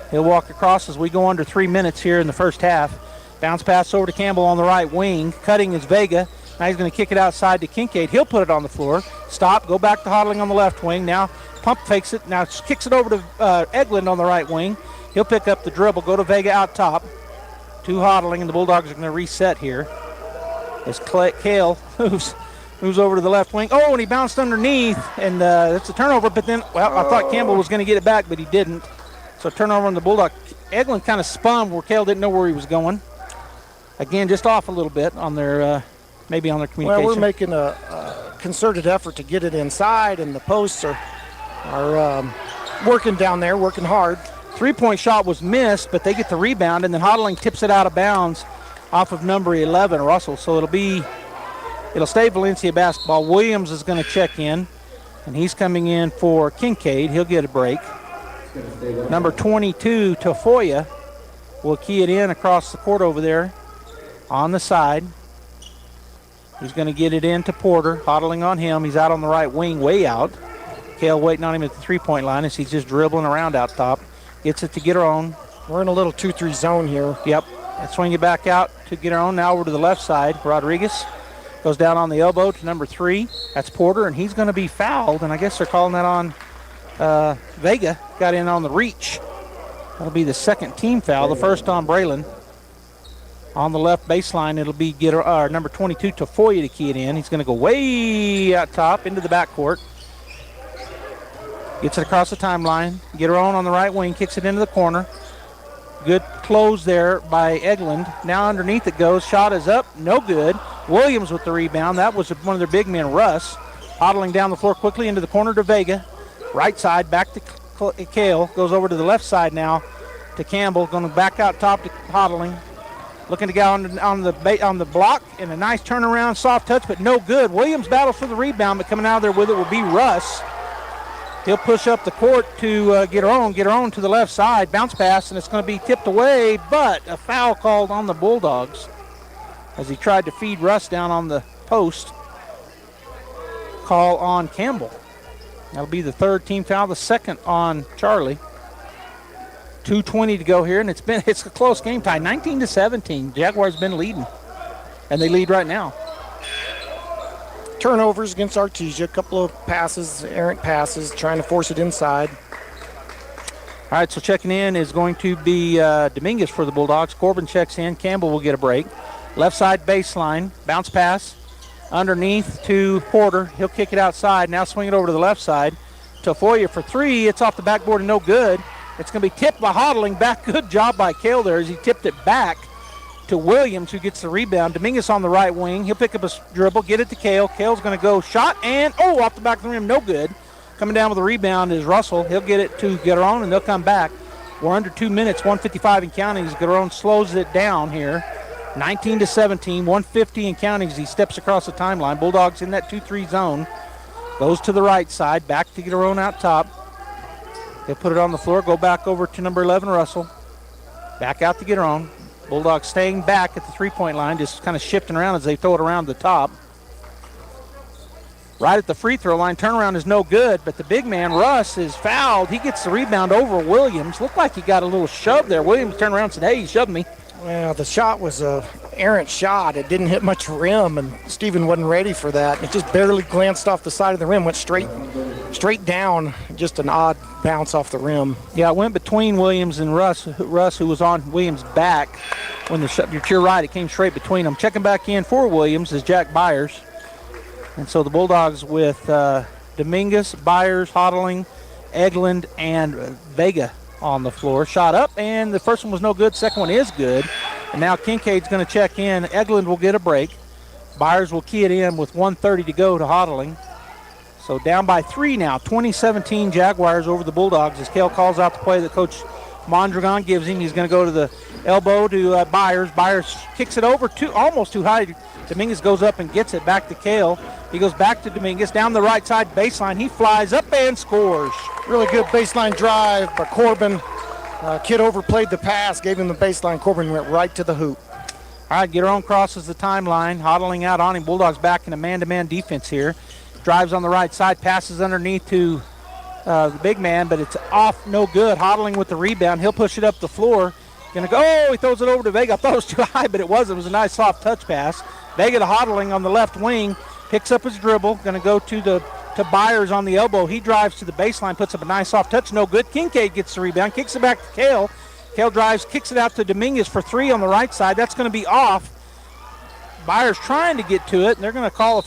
He'll walk across as we go under 3 minutes here in the first half. Bounce pass over to Campbell on the right wing. Cutting is Vega. Now he's going to kick it outside to Kincaid. He'll put it on the floor. Stop, go back to Hodling on the left wing. Now pump fakes it. Now kicks it over to Eglin on the right wing. He'll pick up the dribble, go to Vega out top. To Hodling, and the Bulldogs are going to reset here. As Cale moves over to the left wing. Oh, and he bounced underneath, and that's a turnover. But then, well, I thought Campbell was going to get it back, but he didn't. So turnover on the Bulldog. Eglin kind of spun where Cale didn't know where he was going. Again, just off a little bit on their, maybe on their communication. Well, we're making a concerted effort to get it inside, and the posts are working down there, working hard. 3-point shot was missed, but they get the rebound, and then Hodling tips it out of bounds off of number 11, Russell. So it'll stay Valencia basketball. Williams is going to check in, and he's coming in for Kincaid. He'll get a break. Number 22, Tafoya, will key it in across the court over there on the side. He's going to get it in to Porter. Hodling on him. He's out on the right wing, way out. Cale waiting on him at the 3-point line as he's just dribbling around out top. Gets it to Giteron. We're in a little 2-3 zone here. Yep. And swing it back out to Giteron. Now over to the left side. Rodriguez goes down on the elbow to number 3. That's Porter, and he's going to be fouled. And I guess they're calling that on Vega. Got in on the reach. That'll be the second team foul. The first on Braylon. On the left baseline, it'll be number 22, Tafoya, to key it in. He's going to go way out top into the backcourt. Gets it across the timeline. Giteron on the right wing, kicks it into the corner. Good close there by Eglund. Now underneath it goes. Shot is up. No good. Williams with the rebound. That was one of their big men, Russ. Hoddling down the floor quickly into the corner to Vega. Right side back to Kale. Goes over to the left side now to Campbell. Going back out top to Hoddling. Looking to go on the block. And a nice turnaround, soft touch, but no good. Williams battles for the rebound, but coming out of there with it will be Russ. He'll push up the court to get her on to the left side. Bounce pass, and it's going to be tipped away, but a foul called on the Bulldogs as he tried to feed Russ down on the post. Call on Campbell. That'll be the third team foul, the second on Charlie. 2:20 to go here, and it's a close game tie, 19-17. Jaguars been leading, and they lead right now. Turnovers against Artesia, a couple of passes, errant passes, trying to force it inside. All right, so checking in is going to be Dominguez for the Bulldogs. Corbin checks in. Campbell will get a break. Left side baseline, bounce pass underneath to Porter. He'll kick it outside. Now swing it over to the left side to Foyer for three. It's off the backboard and no good. It's going to be tipped by Hoddling back. Good job by Kale there as he tipped it back to Williams, who gets the rebound. Dominguez on the right wing. He'll pick up a dribble, get it to Kale. Kale's going to go shot, and off the back of the rim, no good. Coming down with the rebound is Russell. He'll get it to Guerrero, and they'll come back. We're under 2 minutes, 1:55 in counting as Guerrero slows it down here. 19-17, 150 in counting as he steps across the timeline. Bulldogs in that 2-3 zone. Goes to the right side, back to Guerrero out top. They'll put it on the floor, go back over to number 11, Russell. Back out to Guerrero. Bulldogs staying back at the three-point line, just kind of shifting around as they throw it around the top. Right at the free throw line, turnaround is no good, but the big man, Russ, is fouled. He gets the rebound over Williams. Looked like he got a little shove there. Williams turned around and said, hey, he shoved me. Well, the shot was a errant shot. It didn't hit much rim, and Steven wasn't ready for that. It just barely glanced off the side of the rim, went straight down, just an odd bounce off the rim. Yeah, it went between Williams and Russ, who was on Williams' back. When the shot, you're right, it came straight between them. Checking back in for Williams is Jack Byers. And so the Bulldogs with Dominguez, Byers, Hoddling, Eglund, and Vega on the floor. Shot up, and the first one was no good. Second one is good. And now Kincaid's going to check in. Eglund will get a break. Byers will key it in with 1:30 to go to Hoddling. So down by 3 now, 20-17 Jaguars over the Bulldogs as Kale calls out the play that Coach Mondragon gives him. He's going to go to the elbow to Byers. Byers kicks it over almost too high. Dominguez goes up and gets it back to Kale. He goes back to Dominguez down the right side baseline. He flies up and scores. Really good baseline drive by Corbin. Kid overplayed the pass, gave him the baseline. Corbin went right to the hoop. All right, Guerrero crosses the timeline, Hoddling out on him. Bulldogs back in a man-to-man defense here. Drives on the right side, passes underneath to the big man, but it's off, no good. Hoddling with the rebound. He'll push it up the floor. Gonna go, he throws it over to Vega. I thought it was too high, but it wasn't. It was a nice soft touch pass. Vega to Hoddling on the left wing, picks up his dribble. Gonna go to Byers on the elbow. He drives to the baseline, puts up a nice soft touch, no good. Kincaid gets the rebound, kicks it back to Kale. Kale drives, kicks it out to Dominguez for 3 on the right side. That's gonna be off. Byers trying to get to it, and they're gonna call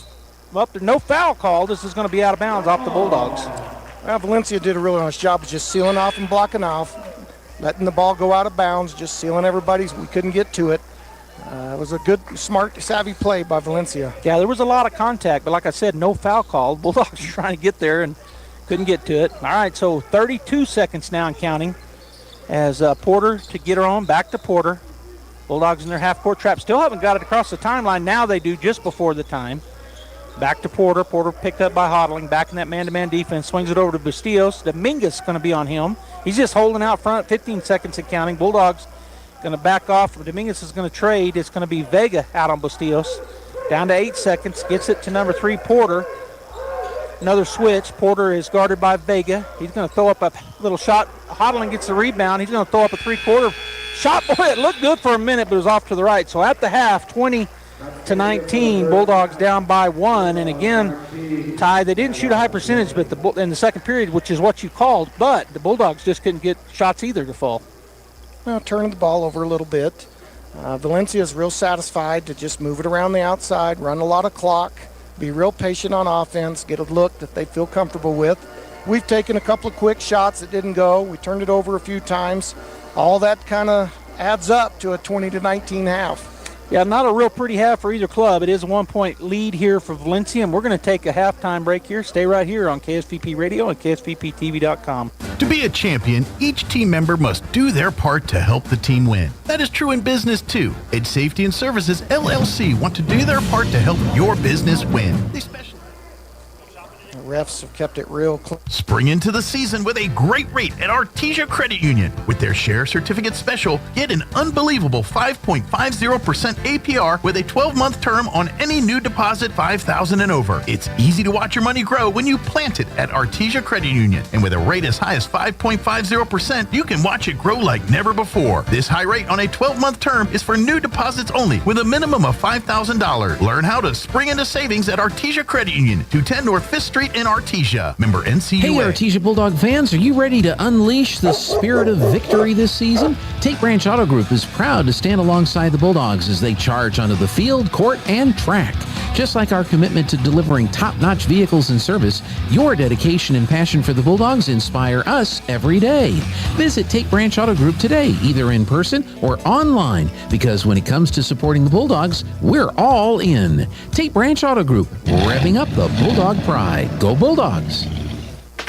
there's no foul call. This is going to be out of bounds off the Bulldogs. Well, Valencia did a really nice job of just sealing off and blocking off, letting the ball go out of bounds, just sealing everybody's. We couldn't get to it. It was a good, smart, savvy play by Valencia. Yeah, there was a lot of contact, but like I said, no foul called. Bulldogs were trying to get there and couldn't get to it. All right, so 32 seconds now and counting as Porter to get her on, back to Porter. Bulldogs in their half-court trap. Still haven't got it across the timeline. Now they do just before the time. Back to Porter. Porter picked up by Hoddling. Back in that man-to-man defense. Swings it over to Bustillos. Dominguez is going to be on him. He's just holding out front. 15 seconds and counting. Bulldogs going to back off. Dominguez is going to trade. It's going to be Vega out on Bustillos. Down to 8 seconds. Gets it to number 3, Porter. Another switch. Porter is guarded by Vega. He's going to throw up a little shot. Hoddling gets the rebound. He's going to throw up a three-quarter shot. Boy, it looked good for a minute, but it was off to the right. So at the half, 20-19, Bulldogs down by 1. And again, Ty, they didn't shoot a high percentage but in the second period, which is what you called, but the Bulldogs just couldn't get shots either to fall. Well, turning the ball over a little bit. Valencia is real satisfied to just move it around the outside, run a lot of clock, be real patient on offense, get a look that they feel comfortable with. We've taken a couple of quick shots that didn't go. We turned it over a few times. all that kind of adds up to a 20-19 half. Yeah, not a real pretty half for either club. It is a 1-point lead here for Valencia, and we're going to take a halftime break here. Stay right here on KSVP Radio and KSVPTV.com. To be a champion, each team member must do their part to help the team win. That is true in business too. Edge Safety and Services LLC want to do their part to help your business win. The refs have kept it real close. Spring into the season with a great rate at Artesia Credit Union. With their Share Certificate Special, get an unbelievable 5.50% APR with a 12-month term on any new deposit $5,000 and over. It's easy to watch your money grow when you plant it at Artesia Credit Union. And with a rate as high as 5.50%, you can watch it grow like never before. This high rate on a 12-month term is for new deposits only with a minimum of $5,000. Learn how to spring into savings at Artesia Credit Union, 210 North 5th Street in Artesia. Member NCUA. Hey, Artesia Bulldog fans, are you ready to unleash the spirit of victory this season? Tate Branch Auto Group is proud to stand alongside the Bulldogs as they charge onto the field, court, and track. Just like our commitment to delivering top-notch vehicles and service, your dedication and passion for the Bulldogs inspire us every day. Visit Tate Branch Auto Group today, either in person or online, because when it comes to supporting the Bulldogs, we're all in. Tate Branch Auto Group, revving up the Bulldog pride. Go Bulldogs!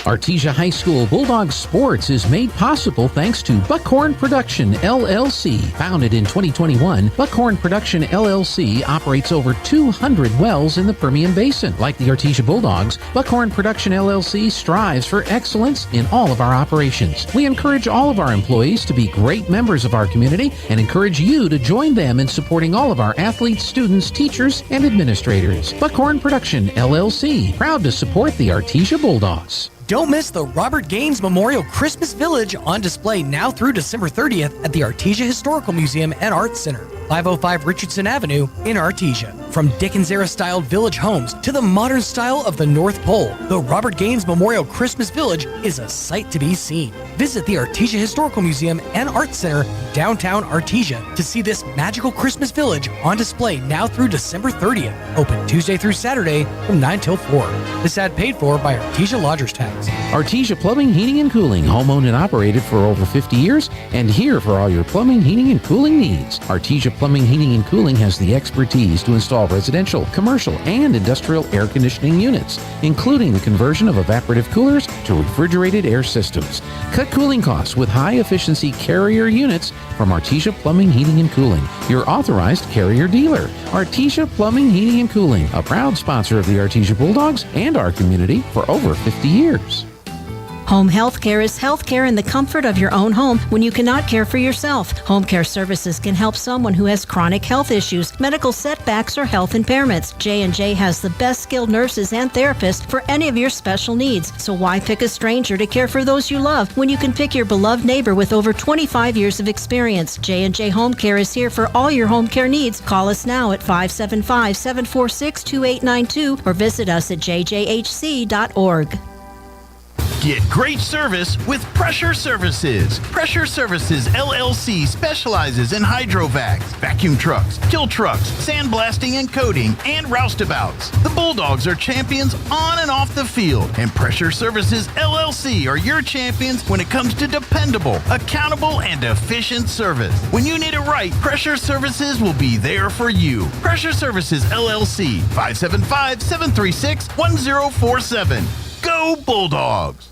Artesia High School Bulldog Sports is made possible thanks to Buckhorn Production, LLC. Founded in 2021, Buckhorn Production, LLC operates over 200 wells in the Permian Basin. Like the Artesia Bulldogs, Buckhorn Production, LLC strives for excellence in all of our operations. We encourage all of our employees to be great members of our community and encourage you to join them in supporting all of our athletes, students, teachers, and administrators. Buckhorn Production, LLC, proud to support the Artesia Bulldogs. Don't miss the Robert Gaines Memorial Christmas Village on display now through December 30th at the Artesia Historical Museum and Arts Center, 505 Richardson Avenue in Artesia. From Dickens-era-styled village homes to the modern style of the North Pole, the Robert Gaines Memorial Christmas Village is a sight to be seen. Visit the Artesia Historical Museum and Arts Center, downtown Artesia, to see this magical Christmas village on display now through December 30th. Open Tuesday through Saturday from 9 till 4. This ad paid for by Artesia Lodgers Tax. Artesia Plumbing, Heating, and Cooling, home-owned and operated for over 50 years, and here for all your plumbing, heating, and cooling needs. Artesia Plumbing, Heating, and Cooling has the expertise to install residential, commercial, and industrial air conditioning units, including the conversion of evaporative coolers to refrigerated air systems. Cut cooling costs with high-efficiency Carrier units from Artesia Plumbing, Heating, and Cooling, your authorized Carrier dealer. Artesia Plumbing, Heating, and Cooling, a proud sponsor of the Artesia Bulldogs and our community for over 50 years. Home health care is health care in the comfort of your own home when you cannot care for yourself. Home care services can help someone who has chronic health issues, medical setbacks, or health impairments. J&J has the best skilled nurses and therapists for any of your special needs. So why pick a stranger to care for those you love when you can pick your beloved neighbor with over 25 years of experience? J&J Home Care is here for all your home care needs. Call us now at 575-746-2892 or visit us at jjhc.org. Get great service with Pressure Services. Pressure Services LLC specializes in hydrovacs, vacuum trucks, kill trucks, sandblasting and coating, and roustabouts. The Bulldogs are champions on and off the field, and Pressure Services LLC are your champions when it comes to dependable, accountable, and efficient service. When you need it right, Pressure Services will be there for you. Pressure Services LLC, 575-736-1047. Go Bulldogs!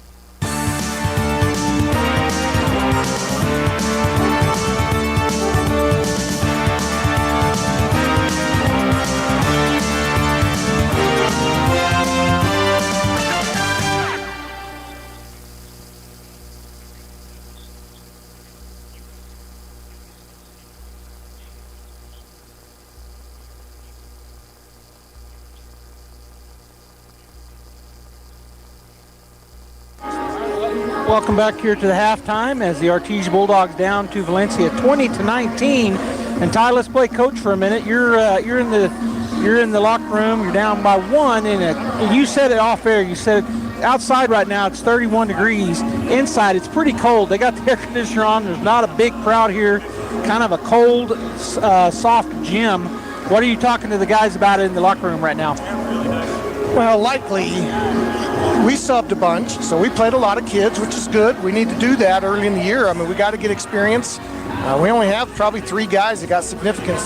Welcome back here to the halftime as the Artesia Bulldogs down to Valencia 20-19. And Ty, let's play coach for a minute. You're in the locker room. You're down by one, and you said it off air. You said outside right now it's 31 degrees. Inside it's pretty cold. They got the air conditioner on. There's not a big crowd here. Kind of a cold, soft gym. What are you talking to the guys about in the locker room right now? Well, likely. We subbed a bunch, so we played a lot of kids, which is good. We need to do that early in the year. I mean, we got to get experience. We only have probably 3 guys that got significant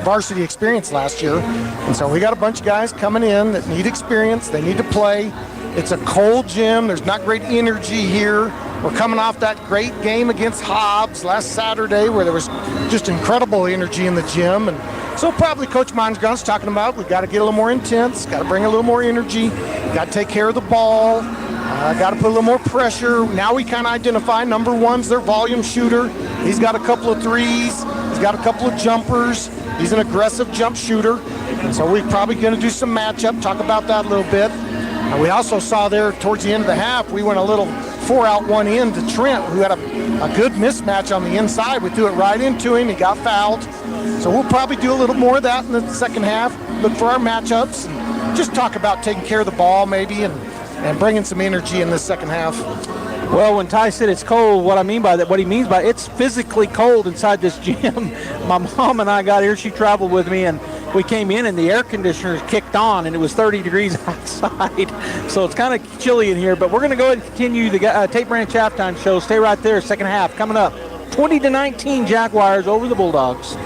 varsity experience last year. And so we got a bunch of guys coming in that need experience. They need to play. It's a cold gym. There's not great energy here. We're coming off that great game against Hobbs last Saturday where there was just incredible energy in the gym. And so probably Coach Monsgun's talking about we've got to get a little more intense, got to bring a little more energy, got to take care of the ball, got to put a little more pressure. Now we kind of identify number 1's their volume shooter. He's got a couple of threes. He's got a couple of jumpers. He's an aggressive jump shooter. And so we're probably going to do some matchup, talk about that a little bit. We also saw there towards the end of the half, we went a little 4 out 1 in to Trent, who had a good mismatch on the inside. We threw it right into him. He got fouled. So we'll probably do a little more of that in the second half, look for our matchups, and just talk about taking care of the ball maybe and bringing some energy in the second half. Well, when Ty said it's cold, what he means by it's physically cold inside this gym. My mom and I got here, she traveled with me, and we came in and the air conditioners kicked on and it was 30 degrees outside. So it's kind of chilly in here, but we're going to go ahead and continue the Tape Branch halftime show. Stay right there, second half coming up. 20-19 Jaguars over the Bulldogs.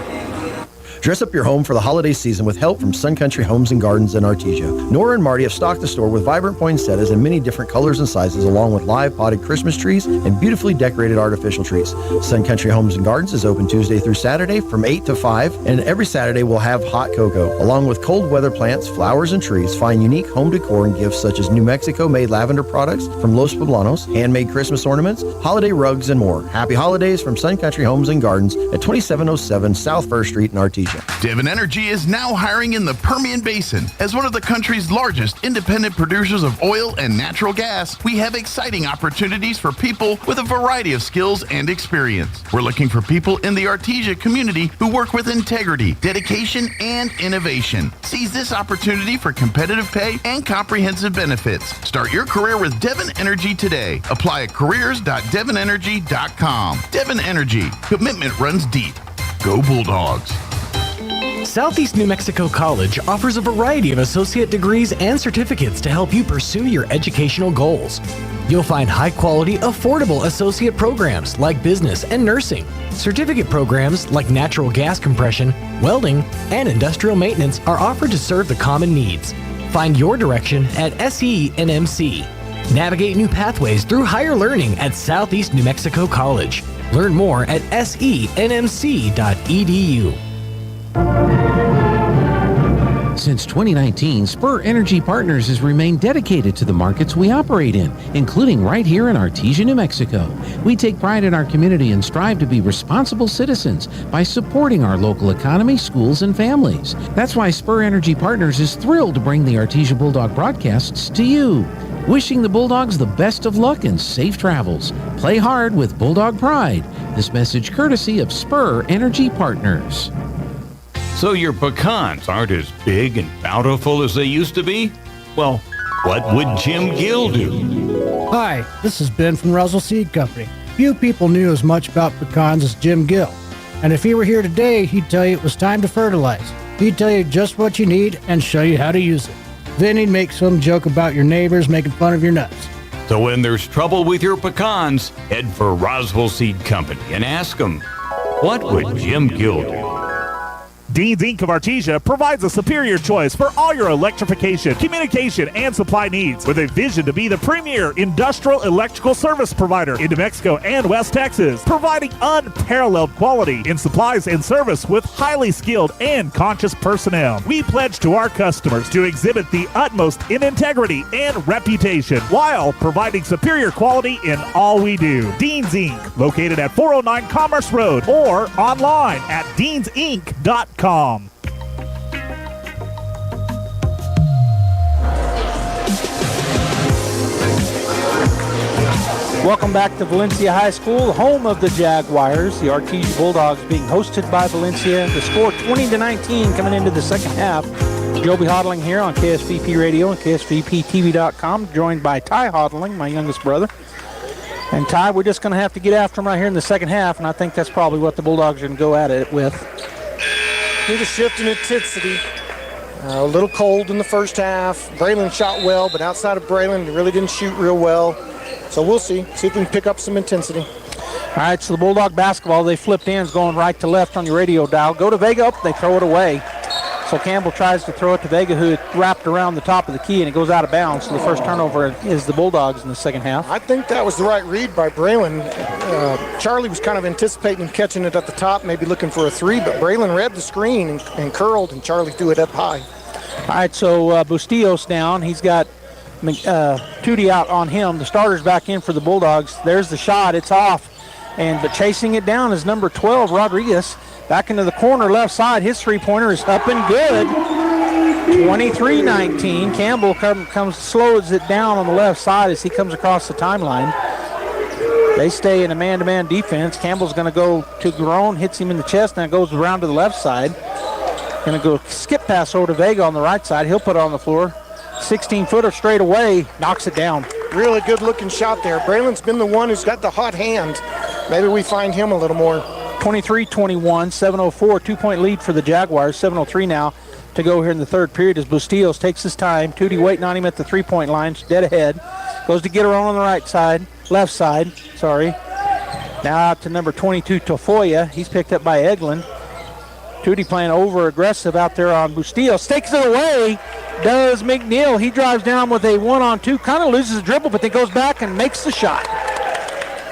Dress up your home for the holiday season with help from Sun Country Homes and Gardens in Artesia. Nora and Marty have stocked the store with vibrant poinsettias in many different colors and sizes, along with live potted Christmas trees and beautifully decorated artificial trees. Sun Country Homes and Gardens is open Tuesday through Saturday from 8 to 5, and every Saturday we'll have hot cocoa. Along with cold weather plants, flowers, and trees, find unique home decor and gifts such as New Mexico-made lavender products from Los Poblanos, handmade Christmas ornaments, holiday rugs, and more. Happy holidays from Sun Country Homes and Gardens at 2707 South First Street in Artesia. Devon Energy is now hiring in the Permian Basin. As one of the country's largest independent producers of oil and natural gas, we have exciting opportunities for people with a variety of skills and experience. We're looking for people in the Artesia community who work with integrity, dedication, and innovation. Seize this opportunity for competitive pay and comprehensive benefits. Start your career with Devon Energy today. Apply at careers.devonenergy.com. Devon Energy. Commitment runs deep. Go Bulldogs. Southeast New Mexico College offers a variety of associate degrees and certificates to help you pursue your educational goals. You'll find high-quality, affordable associate programs like business and nursing. Certificate programs like natural gas compression, welding, and industrial maintenance are offered to serve the common needs. Find your direction at SENMC. Navigate new pathways through higher learning at Southeast New Mexico College. Learn more at senmc.edu. Since 2019, Spur Energy Partners has remained dedicated to the markets we operate in, including right here in Artesia, New Mexico. We take pride in our community and strive to be responsible citizens by supporting our local economy, schools, and families. That's why Spur Energy Partners is thrilled to bring the Artesia Bulldog broadcasts to you. Wishing the Bulldogs the best of luck and safe travels. Play hard with Bulldog pride. This message courtesy of Spur Energy Partners. So your pecans aren't as big and bountiful as they used to be? Well, what would Jim Gill do? Hi, this is Ben from Russell Seed Company. Few people knew as much about pecans as Jim Gill. And if he were here today, he'd tell you it was time to fertilize. He'd tell you just what you need and show you how to use it. Then he'd make some joke about your neighbors making fun of your nuts. So when there's trouble with your pecans, head for Roswell Seed Company and ask them, what would Jim Gill do? Dean's Inc. of Artesia provides a superior choice for all your electrification, communication, and supply needs, with a vision to be the premier industrial electrical service provider in New Mexico and West Texas, providing unparalleled quality in supplies and service with highly skilled and conscious personnel. We pledge to our customers to exhibit the utmost in integrity and reputation while providing superior quality in all we do. Dean's Inc., located at 409 Commerce Road or online at deansinc.com. Welcome back to Valencia High School, home of the Jaguars. The Artesia Bulldogs being hosted by Valencia. The score 20-19 coming into the second half. Joby Hodling here on KSVP Radio and KSVPTV.com, joined by Ty Hodling, my youngest brother. And Ty, we're just going to have to get after him right here in the second half, and I think that's probably what the Bulldogs are going to go at it with. Need a shift in intensity. A little cold in the first half. Braylon shot well, but outside of Braylon, he really didn't shoot real well. So we'll see if we can pick up some intensity. All right, so the Bulldog basketball, they flipped ends going right to left on your radio dial. Go to Vega, up, they throw it away. So Campbell tries to throw it to Vega, who had wrapped around the top of the key, and it goes out of bounds. So the first turnover is the Bulldogs in the second half. I think that was the right read by Braylon. Charlie was kind of anticipating catching it at the top, maybe looking for a three, but Braylon read the screen and curled, and Charlie threw it up high. All right, so Bustillos down. He's got Tootie out on him. The starter's back in for the Bulldogs. There's the shot. It's off. But chasing it down is number 12, Rodriguez. Back into the corner left side. His three-pointer is up and good. 23-19. Campbell slows it down on the left side as he comes across the timeline. They stay in a man-to-man defense. Campbell's going to go to Garone, hits him in the chest, and goes around to the left side. Going to go skip pass over to Vega on the right side. He'll put it on the floor. 16-footer straight away, knocks it down. Really good-looking shot there. Braylon's been the one who's got the hot hand. Maybe we find him a little more. 23-21, 7:04, two-point lead for the Jaguars. 7:03 now to go here in the third period as Bustillos takes his time. Tootie waiting on him at the three-point line, dead ahead. Goes to get her on the left side. Now out to number 22, Tafoya. He's picked up by Eglin. Tootie playing over-aggressive out there on Bustillos. Takes it away, does McNeil. He drives down with a one-on-two, kind of loses the dribble, but then goes back and makes the shot.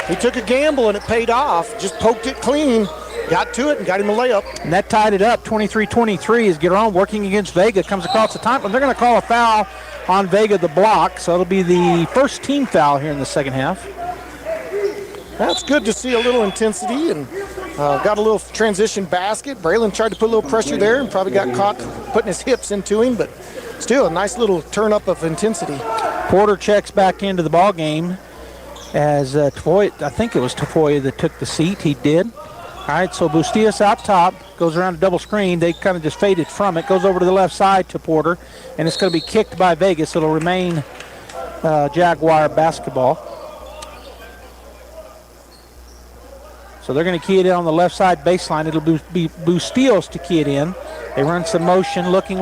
He took a gamble and it paid off. Just poked it clean, got to it, and got him a layup. And that tied it up. 23-23 as Giron working against Vega. Comes across the time, but they're going to call a foul on Vega, the block. So it'll be the first team foul here in the second half. That's good to see a little intensity and got a little transition basket. Braylon tried to put a little pressure there and probably got caught putting his hips into him, but still a nice little turn up of intensity. Porter checks back into the ball game. As Tafoya, I think it was Tafoya that took the seat. He did. All right, so Bustillos out top, goes around a double screen. They kind of just faded from it. Goes over to the left side to Porter, and it's going to be kicked by Vegas. It'll remain Jaguar basketball. So they're going to key it in on the left side baseline. It'll be Bustillos to key it in. They run some motion, looking.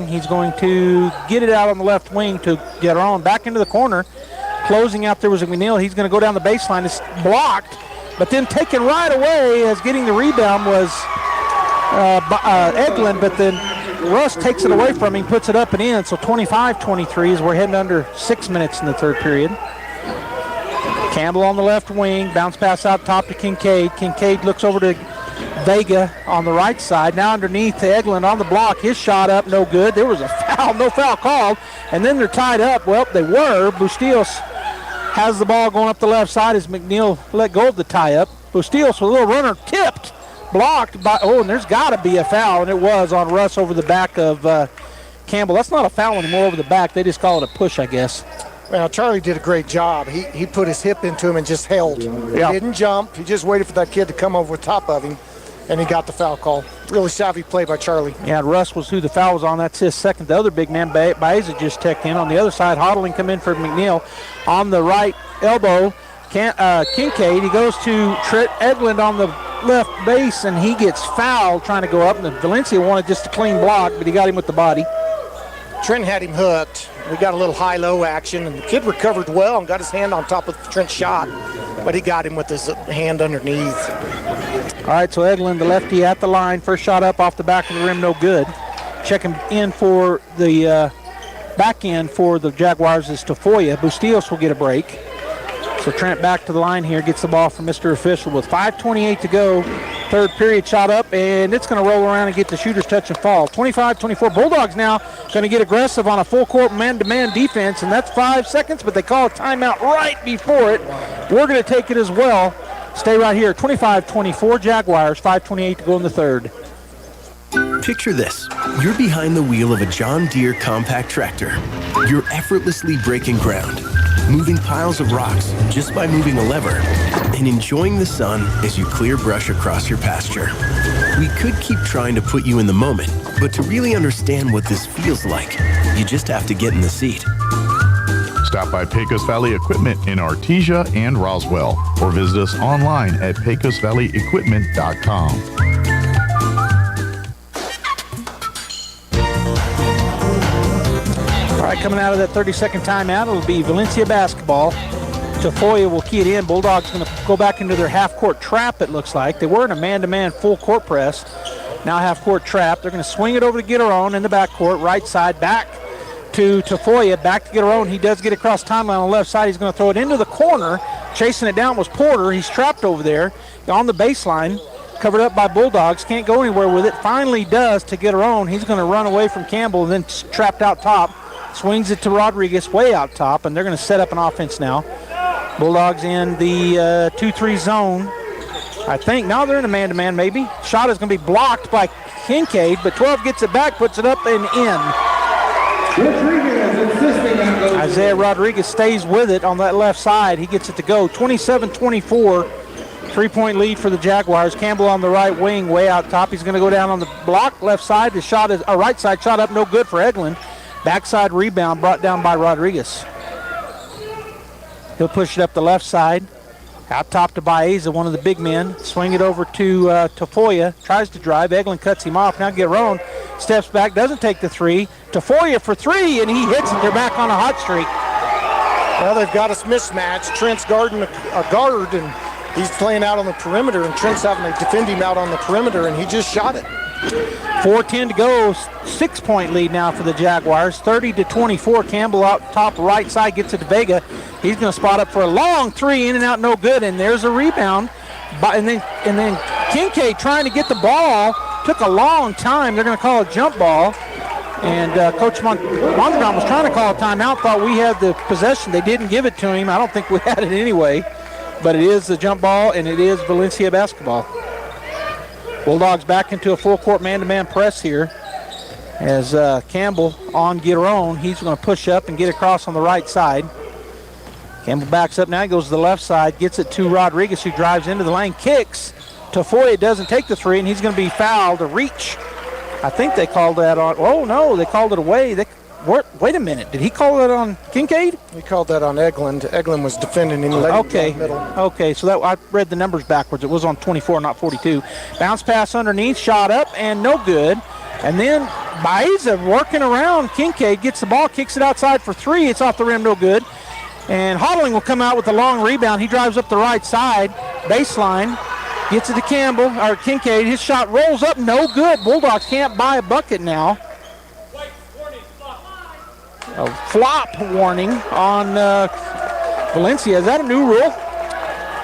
He's going to get it out on the left wing to get on back into the corner. Closing out there was McNeil. He's going to go down the baseline. It's blocked, but then taken right away as getting the rebound was Eglin, but then Russ takes it away from him, puts it up and in. So 25-23 as we're heading under 6 minutes in the third period. Campbell on the left wing, bounce pass out top to Kincaid. Kincaid looks over to Vega on the right side. Now underneath to Eglin on the block. His shot up, no good. There was a foul, no foul called. And then they're tied up. Well, they were. Bustillos has the ball going up the left side as McNeil let go of the tie-up. Bustillos with a little runner tipped, blocked by, and there's got to be a foul, and it was on Russ over the back of Campbell. That's not a foul anymore over the back. They just call it a push, I guess. Well, Charlie did a great job. He put his hip into him and just held. Yeah. He didn't jump. He just waited for that kid to come over top of him, and he got the foul call. Really savvy play by Charlie. Yeah, Russ was who the foul was on. That's his second. The other big man, Baeza, just checked in. On the other side, Hodling come in for McNeil. On the right elbow, Kincaid. He goes to Trent Eglin on the left base, and he gets fouled trying to go up. And Valencia wanted just a clean block, but he got him with the body. Trent had him hooked. We got a little high-low action, and the kid recovered well and got his hand on top of Trent's shot, but he got him with his hand underneath. All right, so Eglin, the lefty at the line. First shot up off the back of the rim, no good. Checking in for the back end for the Jaguars is Tafoya. Bustillos will get a break. So Trent back to the line here, gets the ball from Mr. Official with 5:28 to go. Third period shot up, and it's going to roll around and get the shooter's touch and fall. 25-24. Bulldogs now going to get aggressive on a full-court man-to-man defense, and that's 5 seconds, but they call a timeout right before it. We're going to take it as well. Stay right here. 25-24 Jaguars, 5:28 to go in the third. Picture this. You're behind the wheel of a John Deere compact tractor. You're effortlessly breaking ground, moving piles of rocks just by moving a lever, and enjoying the sun as you clear brush across your pasture. We could keep trying to put you in the moment, but to really understand what this feels like, you just have to get in the seat. Stop by Pecos Valley Equipment in Artesia and Roswell, or visit us online at pecosvalleyequipment.com. right, coming out of that 30-second timeout, it'll be Valencia basketball. Tafoya will key it in. Bulldogs going to go back into their half-court trap, it looks like. They were in a man-to-man full-court press. Now half-court trap. They're going to swing it over to Gitaron in the backcourt. Right side back to Tafoya. Back to Gitaron. He does get across timeline on the left side. He's going to throw it into the corner. Chasing it down was Porter. He's trapped over there on the baseline. Covered up by Bulldogs. Can't go anywhere with it. Finally does to Gitaron. He's going to run away from Campbell and then trapped out top. Swings it to Rodriguez way out top, and they're going to set up an offense now. Bulldogs in the 2-3 zone. I think now they're in a man-to-man maybe. Shot is going to be blocked by Kincaid, but 12 gets it back, puts it up and in. Isaiah Rodriguez stays with it on that left side. He gets it to go. 27-24. 3-point lead for the Jaguars. Campbell on the right wing, way out top. He's going to go down on the block. Left side, the shot is right side shot up, no good for Eglin. Backside rebound brought down by Rodriguez. He'll push it up the left side. Out top to Baeza, one of the big men. Swing it over to Tafoya. Tries to drive. Eglin cuts him off. Now Gitaron steps back, doesn't take the three. Tafoya for three, and he hits it. They're back on a hot streak. Well, they've got us mismatched. Trent's guarding a guard, and he's playing out on the perimeter, and Trent's having to defend him out on the perimeter, and he just shot it. 4:10 to go. 6-point lead now for the Jaguars. 30-24. Campbell out top right side gets it to Vega. He's going to spot up for a long three, in and out, no good. And there's a rebound. And then Kincaid trying to get the ball. Took a long time. They're going to call a jump ball. And Coach Mondragon was trying to call a timeout. Thought we had the possession. They didn't give it to him. I don't think we had it anyway. But it is the jump ball, and it is Valencia basketball. Bulldogs back into a full-court man-to-man press here as Campbell on Gitaron. He's going to push up and get across on the right side. Campbell backs up now. He goes to the left side, gets it to Rodriguez, who drives into the lane, kicks. Tafoya doesn't take the three, and he's going to be fouled. A reach. I think they called that on. Oh, no, they called it away. Wait a minute. Did he call that on Kincaid? He called that on Eglin. Eglin was defending him. Okay. Okay, so that I read the numbers backwards. It was on 24, not 42. Bounce pass underneath, shot up, and no good. And then Baeza working around Kincaid, gets the ball, kicks it outside for three. It's off the rim, no good. And Hodling will come out with a long rebound. He drives up the right side, baseline, gets it to Kincaid. His shot rolls up, no good. Bulldogs can't buy a bucket now. A flop warning on Valencia. Is that a new rule?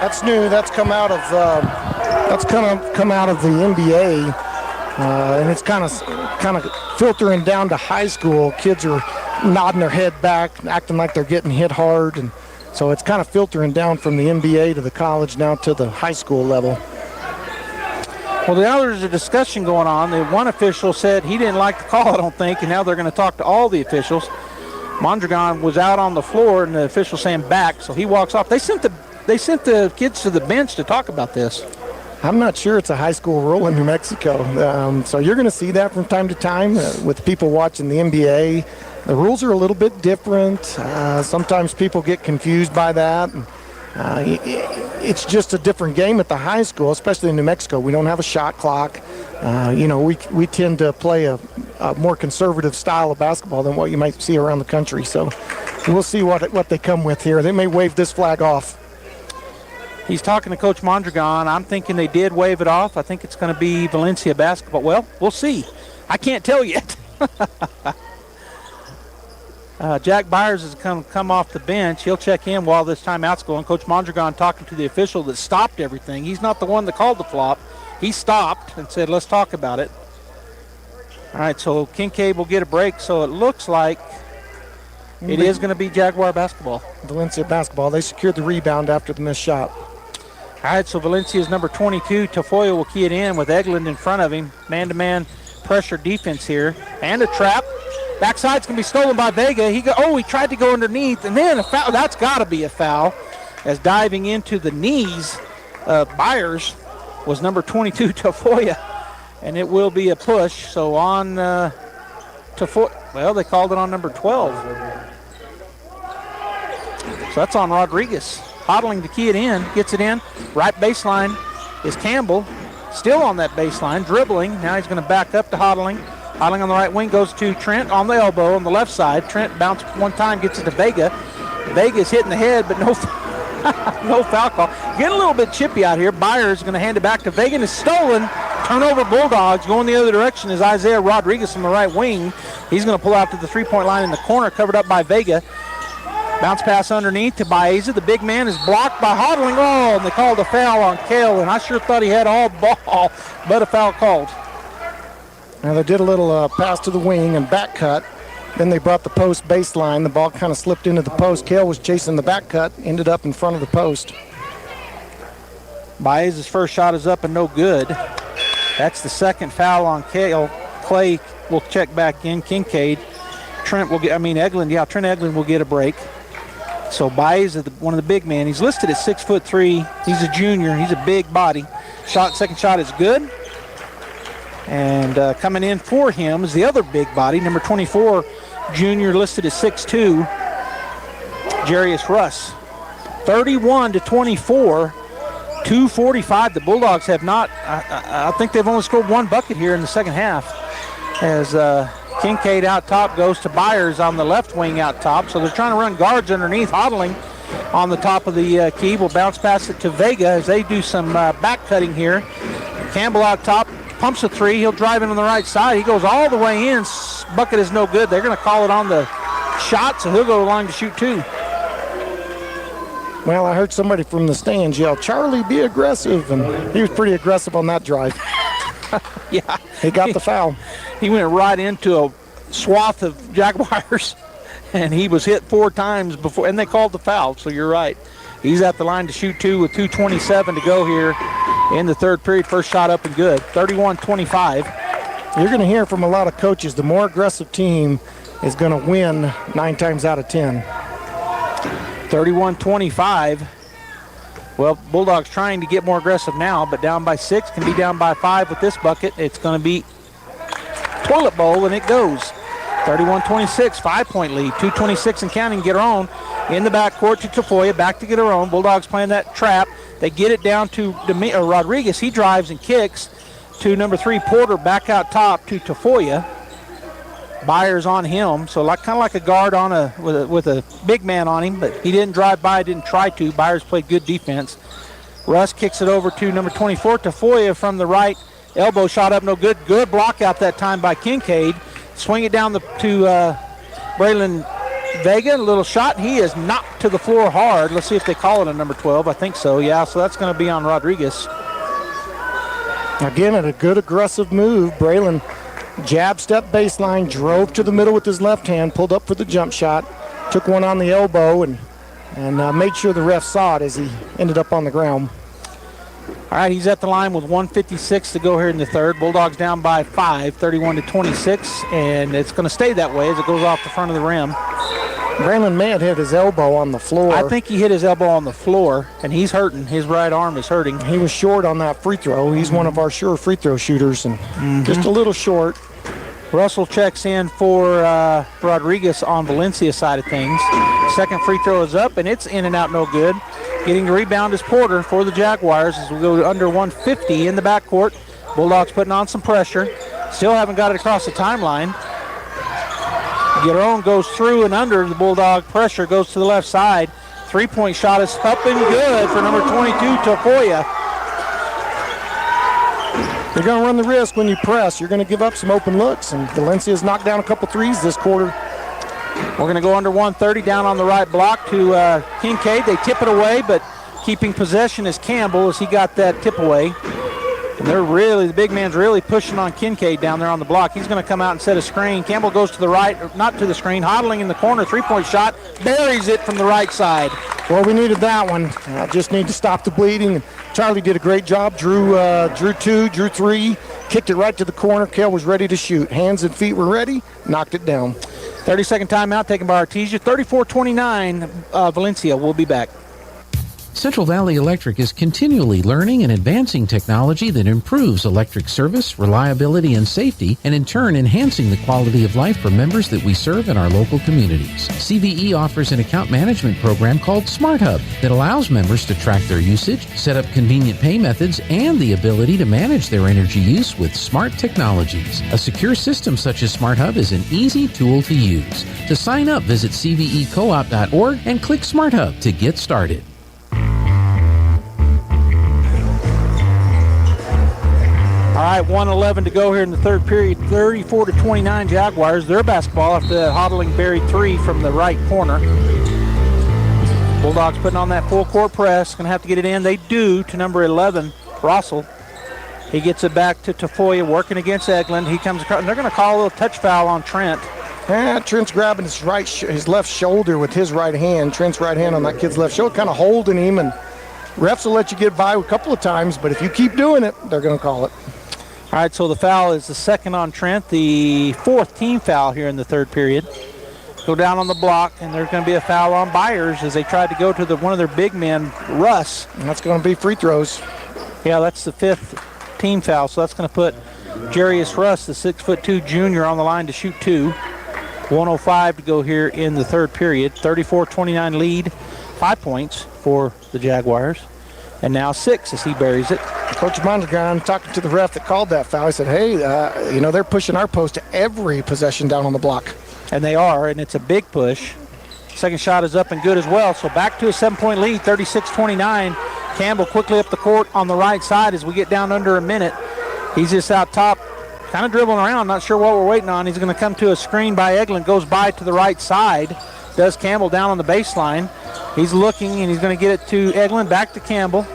That's new. That's come out of the NBA, and it's kind of filtering down to high school. Kids are nodding their head back, acting like they're getting hit hard, and so it's kind of filtering down from the NBA to the college now to the high school level. Well, now there's a discussion going on. The one official said he didn't like the call, I don't think, and now they're going to talk to all the officials. Mondragon was out on the floor, and the official saying back, so he walks off. They sent the kids to the bench to talk about this. I'm not sure it's a high school rule in New Mexico, so you're going to see that from time to time with people watching the NBA. The rules are a little bit different. Sometimes people get confused by that. It's just a different game at the high school, especially in New Mexico. We don't have a shot clock. We tend to play a more conservative style of basketball than what you might see around the country. So we'll see what they come with here. They may wave this flag off. He's talking to Coach Mondragon. I'm thinking they did wave it off. I think it's going to be Valencia basketball. Well, we'll see. I can't tell yet. Jack Byers has come off the bench. He'll check in while this timeout's going. Coach Mondragon talking to the official that stopped everything. He's not the one that called the flop. He stopped and said, let's talk about it. All right, so Kincaid will get a break. So it looks like it is going to be Jaguar basketball. Valencia basketball. They secured the rebound after the missed shot. All right, so Valencia's number 22. Tafoya will key it in with Eglin in front of him. Man-to-man pressure defense here. And a trap. Backside's going to be stolen by Vega. He tried to go underneath, and then a foul. That's got to be a foul, as diving into the knees of Byers was number 22, Tafoya, and it will be a push. So on Tafoya, well, they called it on number 12. So that's on Rodriguez. Hodling to key it in, gets it in. Right baseline is Campbell, still on that baseline, dribbling. Now he's going to back up to Hodling. Hodling on the right wing goes to Trent on the elbow on the left side. Trent bounced one time, gets it to Vega. Vega's hitting the head, but no foul call. Getting a little bit chippy out here. Byers going to hand it back to Vega, and it's stolen. Turnover Bulldogs going the other direction is Isaiah Rodriguez from the right wing. He's going to pull out to the three-point line in the corner, covered up by Vega. Bounce pass underneath to Baeza. The big man is blocked by Hodling. Oh, and they called a foul on Kale, and I sure thought he had all ball, but a foul called. Now they did a little pass to the wing and back cut. Then they brought the post baseline. The ball kind of slipped into the post. Kale was chasing the back cut, ended up in front of the post. Baez's first shot is up and no good. That's the second foul on Kale. Clay will check back in. Kincaid. Trent Eglin will get a break. So Baez is one of the big men. He's listed at 6'3". He's a junior. He's a big body. Second shot is good. And coming in for him is the other big body, number 24, junior, listed as 6'2", Jarius Russ. 31-24, 2:45. The Bulldogs have not, I think they've only scored one bucket here in the second half. As Kincaid out top goes to Byers on the left wing out top. So they're trying to run guards underneath. Hodling on the top of the key will bounce past it to Vega as they do some back cutting here. Campbell out top. Pumps a three. He'll drive in on the right side. He goes all the way in. Bucket is no good. They're going to call it on the shot, so he'll go to the line to shoot two. Well, I heard somebody from the stands yell, "Charlie, be aggressive," and he was pretty aggressive on that drive. Yeah. He got the foul. He went right into a swath of Jaguars, and he was hit 4 times before, and they called the foul, so you're right. He's at the line to shoot two with 2:27 to go here in the third period. First shot up and good. 31-25. You're going to hear from a lot of coaches, the more aggressive team is going to win 9 times out of 10. 31-25. Well, Bulldogs trying to get more aggressive now, but down by 6, can be down by 5 with this bucket. It's going to be toilet bowl, and it goes. 31-26, 5-point lead. 2:26 and counting. Get her own in the backcourt to Tafoya. Back to get her own. Bulldogs playing that trap. They get it down to Rodriguez. He drives and kicks to number 3 Porter. Back out top to Tafoya. Byers on him, so kind of like a guard on with a big man on him, but he didn't drive by, didn't try to. Byers played good defense. Russ kicks it over to number 24 Tafoya from the right. Elbow shot up, no good. Good block out that time by Kincaid. Swing it down to Braylon Vega, a little shot. He is knocked to the floor hard. Let's see if they call it a number 12. I think so, yeah. So that's going to be on Rodriguez. Again, at a good aggressive move, Braylon jab step baseline, drove to the middle with his left hand, pulled up for the jump shot, took one on the elbow, and made sure the ref saw it as he ended up on the ground. All right, he's at the line with 1:56 to go here in the third. Bulldogs down by 5, 31-26, and it's going to stay that way as it goes off the front of the rim. Braylon may have hit his elbow on the floor. I think he hit his elbow on the floor, and he's hurting. His right arm is hurting. He was short on that free throw. He's one of our sure free throw shooters, and just a little short. Russell checks in for Rodriguez on Valencia's side of things. Second free throw is up, and it's in and out, no good. Getting the rebound is Porter for the Jaguars as we go to under 150 in the backcourt. Bulldogs putting on some pressure. Still haven't got it across the timeline. Giron goes through and under the Bulldog pressure, goes to the left side. Three-point shot is up and good for number 22, Tafoya. You're going to run the risk when you press. You're going to give up some open looks, and Valencia's knocked down a couple threes this quarter. We're going to go under 130 down on the right block to Kincaid. They tip it away, but keeping possession is Campbell as he got that tip away. And the big man's really pushing on Kincaid down there on the block. He's going to come out and set a screen. Campbell goes to the right, not to the screen. Hodling in the corner, three-point shot, buries it from the right side. Well, we needed that one. Just need to stop the bleeding. Charlie did a great job. Drew 2, drew 3, kicked it right to the corner. Kale was ready to shoot. Hands and feet were ready, knocked it down. 30-second timeout taken by Artesia. 34-29, Valencia. We'll be back. Central Valley Electric is continually learning and advancing technology that improves electric service, reliability, and safety, and in turn enhancing the quality of life for members that we serve in our local communities. CVE offers an account management program called Smart Hub that allows members to track their usage, set up convenient pay methods, and the ability to manage their energy use with smart technologies. A secure system such as Smart Hub is an easy tool to use. To sign up, visit cvecoop.org and click Smart Hub to get started. All right, 1:11 to go here in the third period. 34-29 Jaguars. Their basketball after that Hodling buried three from the right corner. Bulldogs putting on that full court press. Going to have to get it in. They do to number 11, Russell. He gets it back to Tafoya, working against Eglin. He comes across, and they're going to call a little touch foul on Trent. Yeah, Trent's grabbing his left shoulder with his right hand. Trent's right hand on that kid's left shoulder, kind of holding him. And refs will let you get by a couple of times, but if you keep doing it, they're going to call it. All right, so the foul is the second on Trent, the fourth team foul here in the third period. Go down on the block, and there's going to be a foul on Byers as they tried to go to one of their big men, Russ. And that's going to be free throws. Yeah, that's the fifth team foul, so that's going to put Jarius Russ, the 6'2" junior, on the line to shoot two. 1:05 to go here in the third period. 34-29 lead, 5 points for the Jaguars. And now 6 as he buries it. Coach Mondragon talking to the ref that called that foul. He said, hey, they're pushing our post to every possession down on the block. And they are, and it's a big push. Second shot is up and good as well. So back to a 7-point lead, 36-29. Campbell quickly up the court on the right side as we get down under a minute. He's just out top, kind of dribbling around, not sure what we're waiting on. He's going to come to a screen by Eglin, goes by to the right side. Does Campbell down on the baseline. He's looking, and he's going to get it to Eglin, back to Campbell.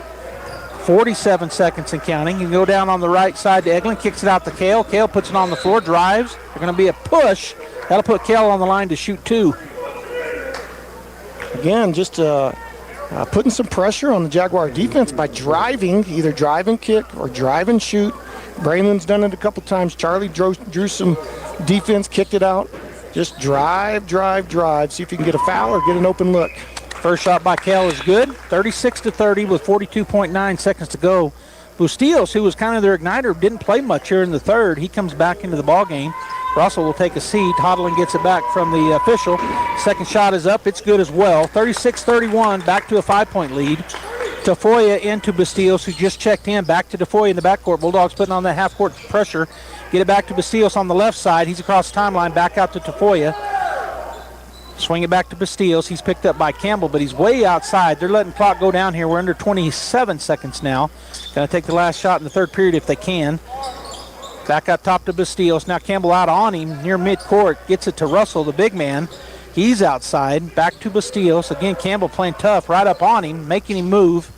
47 seconds and counting. He can go down on the right side to Eglin, kicks it out to Kale. Kale puts it on the floor, drives. There's going to be a push. That'll put Kale on the line to shoot two. Again, just putting some pressure on the Jaguar defense by driving, either drive and kick or drive and shoot. Braylon's done it a couple times. Charlie drew some defense, kicked it out. Just drive. See if you can get a foul or get an open look. First shot by Kale is good. 36-30 with 42.9 seconds to go. Bustillos, who was kind of their igniter, didn't play much here in the third. He comes back into the ball game. Russell will take a seat. Hodling gets it back from the official. Second shot is up. It's good as well. 36-31, back to a 5-point lead. Tafoya into Bustillos, who just checked in. Back to Tafoya in the backcourt. Bulldogs putting on that half-court pressure. Get it back to Bustillos on the left side. He's across the timeline. Back out to Tafoya. Swing it back to Bustillos. He's picked up by Campbell, but he's way outside. They're letting clock go down here. We're under 27 seconds now. Going to take the last shot in the third period if they can. Back up top to Bustillos. Now Campbell out on him near midcourt. Gets it to Russell, the big man. He's outside. Back to Bustillos. Again, Campbell playing tough right up on him, making him move.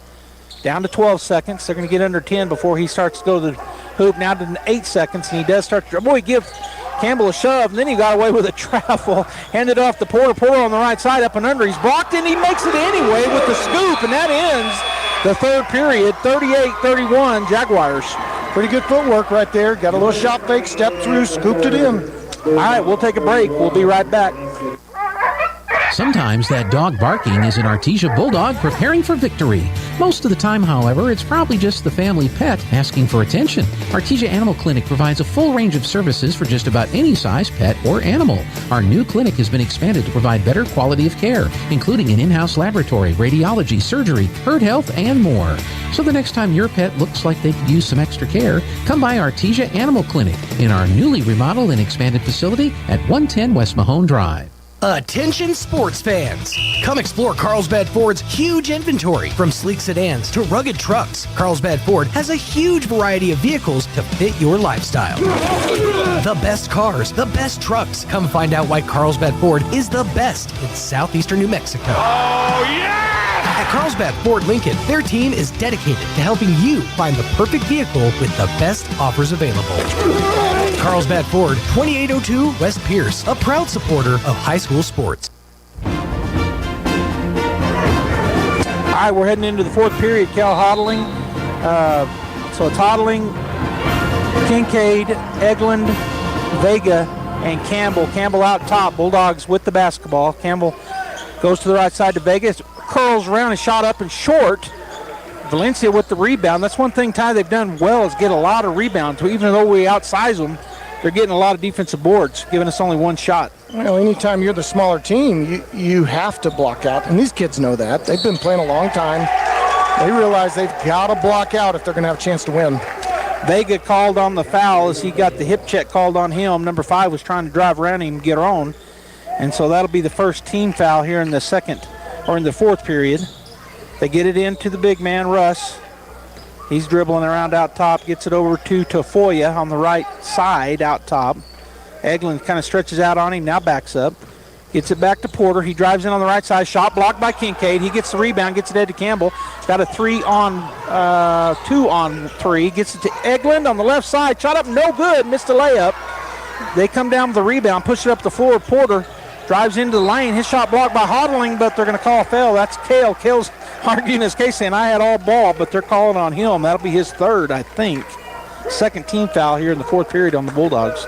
Down to 12 seconds. They're going to get under 10 before he starts to go to the hoop. Now to 8 seconds, and he does start to... Boy, give Campbell a shove, and then he got away with a travel. Handed off to Porter. Porter on the right side, up and under. He's blocked, and he makes it anyway with the scoop, and that ends the third period. 38-31 Jaguars. Pretty good footwork right there. Got a little shot fake, stepped through, scooped it in. All right, we'll take a break. We'll be right back. Sometimes that dog barking is an Artesia Bulldog preparing for victory. Most of the time, however, it's probably just the family pet asking for attention. Artesia Animal Clinic provides a full range of services for just about any size pet or animal. Our new clinic has been expanded to provide better quality of care, including an in-house laboratory, radiology, surgery, herd health, and more. So the next time your pet looks like they could use some extra care, come by Artesia Animal Clinic in our newly remodeled and expanded facility at 110 West Mahone Drive. Attention sports fans! Come explore Carlsbad Ford's huge inventory. From sleek sedans to rugged trucks, Carlsbad Ford has a huge variety of vehicles to fit your lifestyle. The best cars, the best trucks. Come find out why Carlsbad Ford is the best in southeastern New Mexico. Oh, yeah! At Carlsbad Ford Lincoln, their team is dedicated to helping you find the perfect vehicle with the best offers available. Carlsbad Ford, 2802 West Pierce, a proud supporter of high school sports. All right, we're heading into the fourth period. Cal Hodling. So it's Hodling, Kincaid, Eglin, Vega, and Campbell. Campbell out top. Bulldogs with the basketball. Campbell goes to the right side to Vega. curls around and shot up and short. Valencia with the rebound. That's one thing, Ty, they've done well is get a lot of rebounds. Even though we outsize them, they're getting a lot of defensive boards, giving us only one shot. Well, anytime you're the smaller team, you have to block out. And these kids know that. They've been playing a long time. They realize they've got to block out if they're going to have a chance to win. Vega called on the foul as he got the hip check called on him. Number 5 was trying to drive around him and get her own. And so that'll be the first team foul here in the fourth period. They get it into the big man, Russ. He's dribbling around out top, gets it over to Tafoya on the right side out top. Eglin kind of stretches out on him, now backs up. Gets it back to Porter. He drives in on the right side. Shot blocked by Kincaid. He gets the rebound, gets it Ed to Campbell. Got a 2-on-3. Gets it to Eglin on the left side. Shot up, no good. Missed the layup. They come down with the rebound, push it up the floor. Porter drives into the lane. His shot blocked by Hodling, but they're going to call a foul. That's Kale. Kale's arguing his case, saying I had all ball, but they're calling on him. That'll be his third, I think. Second team foul here in the fourth period on the Bulldogs.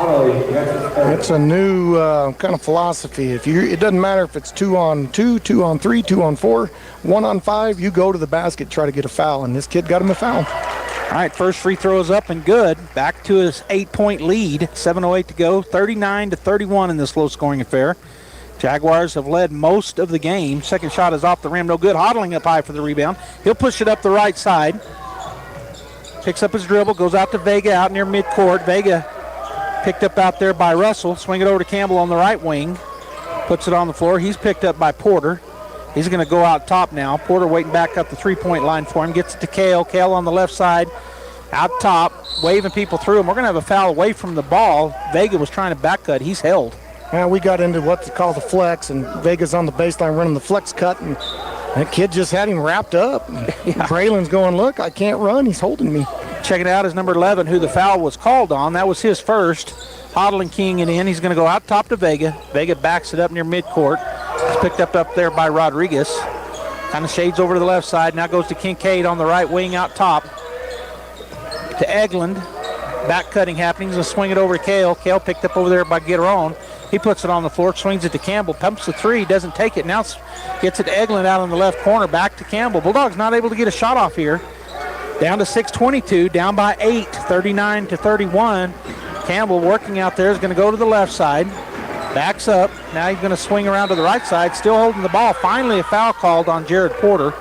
It's a new kind of philosophy. It doesn't matter if it's 2-on-2, 2-on-3, 2-on-4, 1-on-5. You go to the basket, try to get a foul, and this kid got him a foul. All right, first free throw is up and good. Back to his 8-point lead. 7:08 to go. 39-31 in this low-scoring affair. Jaguars have led most of the game. Second shot is off the rim, no good. Hodling up high for the rebound. He'll push it up the right side. Picks up his dribble, goes out to Vega out near midcourt. Vega picked up out there by Russell. Swing it over to Campbell on the right wing. Puts it on the floor. He's picked up by Porter. He's going to go out top now. Porter waiting back up the three-point line for him. Gets it to Kale. Kale on the left side. Out top, waving people through him. We're going to have a foul away from the ball. Vega was trying to back cut. He's held. We got into what's called the flex, and Vega's on the baseline running the flex cut, and that kid just had him wrapped up. Braylon's going, look, I can't run. He's holding me. Check it out as number 11, who the foul was called on. That was his first. Hodling keying it in. He's going to go out top to Vega. Vega backs it up near midcourt. It's picked up there by Rodriguez. Kind of shades over to the left side. Now goes to Kincaid on the right wing out top. To Eglin. Back cutting happening. He's going to swing it over to Kale. Kale picked up over there by Giteron. He puts it on the floor, swings it to Campbell, pumps the three, doesn't take it. Now gets it to Eglin out on the left corner, back to Campbell. Bulldogs not able to get a shot off here. Down to 6:22, down by 8, 39-31. Campbell working out there is going to go to the left side. Backs up. Now he's going to swing around to the right side, still holding the ball. Finally a foul called on Jared Porter.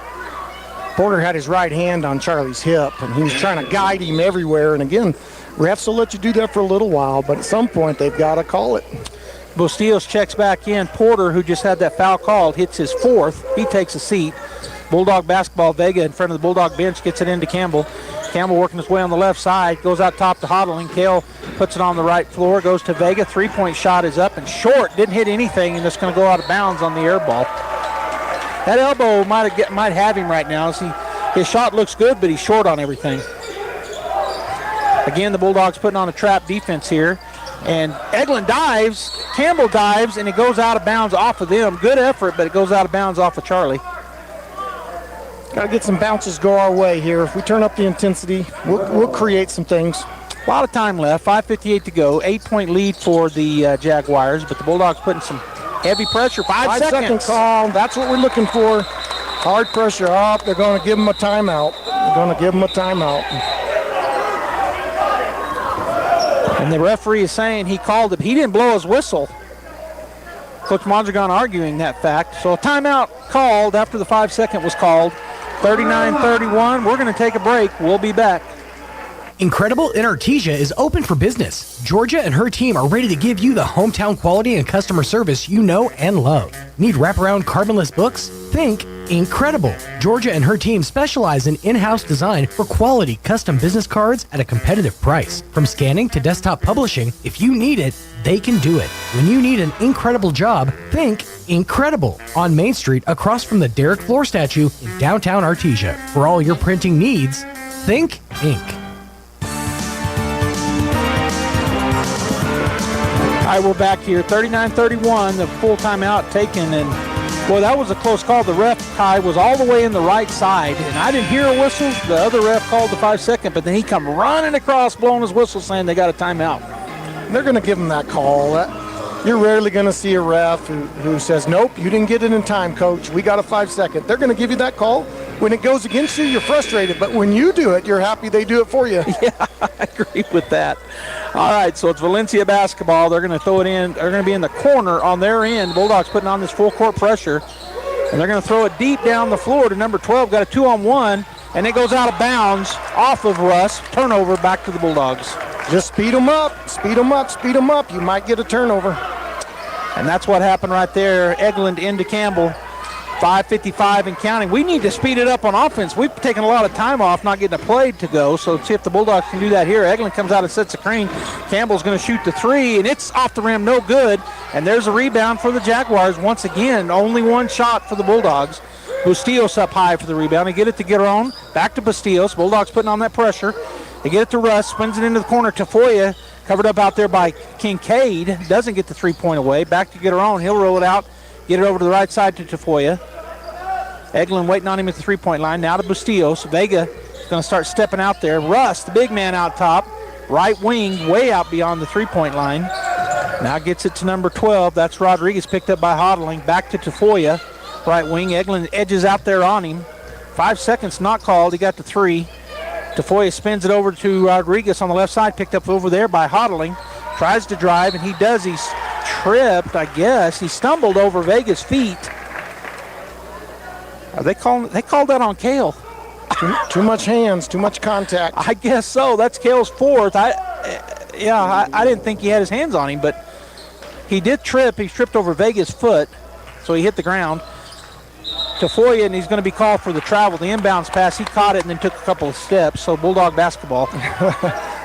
Porter had his right hand on Charlie's hip, and he was trying to guide him everywhere. And again, refs will let you do that for a little while, but at some point they've got to call it. Bustillos checks back in. Porter, who just had that foul called, hits his fourth. He takes a seat. Bulldog basketball. Vega in front of the Bulldog bench gets it into Campbell. Campbell working his way on the left side. Goes out top to Hodling. Kale puts it on the right floor. Goes to Vega. Three-point shot is up and short. Didn't hit anything, and it's going to go out of bounds on the air ball. That elbow might have him right now. His shot looks good, but he's short on everything. Again, the Bulldogs putting on a trap defense here. And Eglin dives, Campbell dives, and it goes out of bounds off of them. Good effort, but it goes out of bounds off of Charlie. Got to get some bounces go our way here. If we turn up the intensity, we'll create some things. A lot of time left, 5:58 to go. 8-point lead for the Jaguars, but the Bulldogs putting some heavy pressure. 5 seconds. 5-second call, that's what we're looking for. Hard pressure up, they're going to give them a timeout. And the referee is saying he called it. He didn't blow his whistle. Coach Mondragon arguing that fact. So a timeout called after the 5-second was called. 39-31. We're going to take a break. We'll be back. Incredible in Artesia is open for business. Georgia and her team are ready to give you the hometown quality and customer service you know and love. Need wraparound carbonless books? Think Incredible. Georgia and her team specialize in in-house design for quality custom business cards at a competitive price. From scanning to desktop publishing, if you need it, they can do it. When you need an incredible job, think Incredible on Main Street across from the Derek Floor statue in downtown Artesia. For all your printing needs, think Ink. All right, we're back here. 39-31, the full timeout taken, and boy, that was a close call. The ref, Kai, was all the way in the right side, and I didn't hear a whistle. The other ref called the 5-second, but then he come running across, blowing his whistle, saying they got a timeout. They're going to give him that call. You're rarely going to see a ref who says, nope, you didn't get it in time, coach. We got a 5-second. They're going to give you that call. When it goes against you, you're frustrated. But when you do it, you're happy they do it for you. Yeah, I agree with that. All right, so it's Valencia basketball. They're going to throw it in. They're going to be in the corner on their end. Bulldogs putting on this full court pressure. And they're going to throw it deep down the floor to number 12. Got a 2-on-1, and it goes out of bounds off of Russ. Turnover back to the Bulldogs. Just speed them up, speed them up, speed them up. You might get a turnover. And that's what happened right there. Eglin into Campbell. 5:55 and counting. We need to speed it up on offense. We've taken a lot of time off not getting a play to go, so let's see if the Bulldogs can do that here. Eglin comes out and sets a screen. Campbell's going to shoot the three, and it's off the rim, no good. And there's a rebound for the Jaguars. Once again, only one shot for the Bulldogs. Bustillos up high for the rebound. They get it to Giron. Back to Bustillos. Bulldogs putting on that pressure. They get it to Russ. Spins it into the corner. Tafoya covered up out there by Kincaid. Doesn't get the three-point away. Back to Giron. He'll roll it out. Get it over to the right side to Tafoya. Eglin waiting on him at the three-point line. Now to Bustillos. Vega is going to start stepping out there. Russ, the big man out top. Right wing, way out beyond the three-point line. Now gets it to number 12. That's Rodriguez, picked up by Hodling. Back to Tafoya. Right wing. Eglin edges out there on him. 5 seconds not called. He got the three. Tafoya spins it over to Rodriguez on the left side. Picked up over there by Hodling. Tries to drive, and he does. He's tripped, I guess. He stumbled over Vega's feet. Are they calling? They called that on Kale. Too much hands, too much contact. I guess so. That's Kale's fourth. I didn't think he had his hands on him, but he did trip. He tripped over Vega's foot, so he hit the ground. Tafoya, and he's going to be called for the travel. The inbounds pass, he caught it and then took a couple of steps. So Bulldog basketball.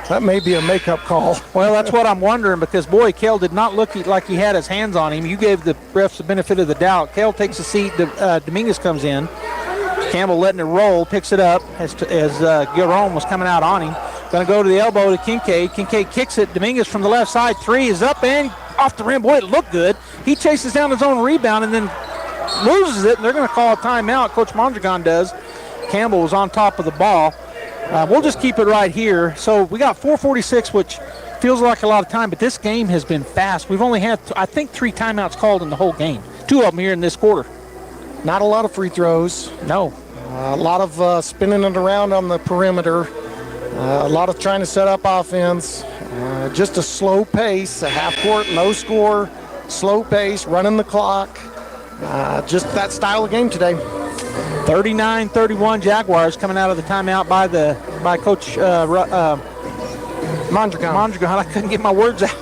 That may be a makeup call. Well, that's what I'm wondering, because, boy, Kale did not look like he had his hands on him. You gave the refs the benefit of the doubt. Kale takes a seat. Dominguez comes in. Campbell letting it roll, picks it up as Giron was coming out on him. Going to go to the elbow to Kincaid. Kincaid kicks it. Dominguez from the left side. Three is up and off the rim. Boy, it looked good. He chases down his own rebound and then loses it, and they're going to call a timeout. Coach Mondragon does. Campbell was on top of the ball. We'll just keep it right here. So we got 4:46, which feels like a lot of time, but this game has been fast. We've only had, I think, 3 timeouts called in the whole game. 2 of them here in this quarter. Not a lot of free throws. No. A lot of spinning it around on the perimeter. A lot of trying to set up offense. Just a slow pace, a half court, low score, slow pace, running the clock. Just that style of game today. 39-31 Jaguars coming out of the timeout by Coach Mondragon. I couldn't get my words out.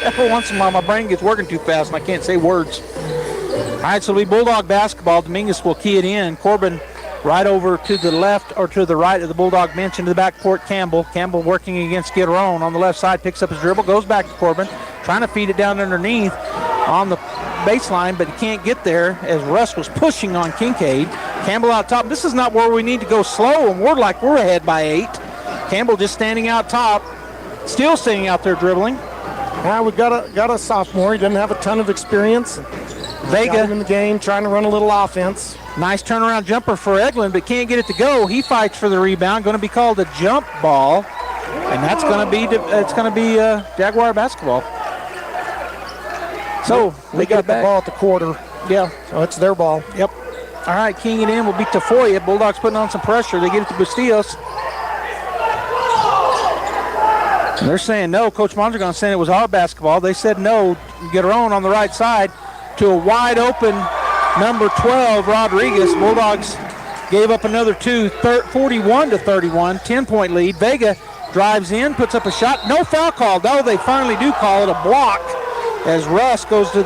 Every once in a while my brain gets working too fast and I can't say words. All right, so we Bulldog basketball. Dominguez will key it in. Corbin right over to the left or to the right of the Bulldog bench into the backcourt. Campbell working against Giron on the left side, picks up his dribble, goes back to Corbin, trying to feed it down underneath on the baseline, but he can't get there as Russ was pushing on Kincaid. Campbell out top. This is not where we need to go slow, and we're ahead by 8. Campbell just standing out top, still standing out there dribbling. Now we got a sophomore. He doesn't have a ton of experience. Vega in the game, trying to run a little offense. Nice turnaround jumper for Eglin, but can't get it to go. He fights for the rebound. Going to be called a jump ball, and that's going to be Jaguar basketball. So they got the ball at the quarter. Yeah. So it's their ball. Yep. All right, keying it in will be Tafoya. Bulldogs putting on some pressure. They get it to Bustillos. And they're saying no. Coach Mondragon saying it was our basketball. They said no. Get her on the right side to a wide open number 12, Rodriguez. Bulldogs gave up another 2, 41-31, 10-point lead. Vega drives in, puts up a shot. No foul call. No, they finally do call it a block as Russ goes to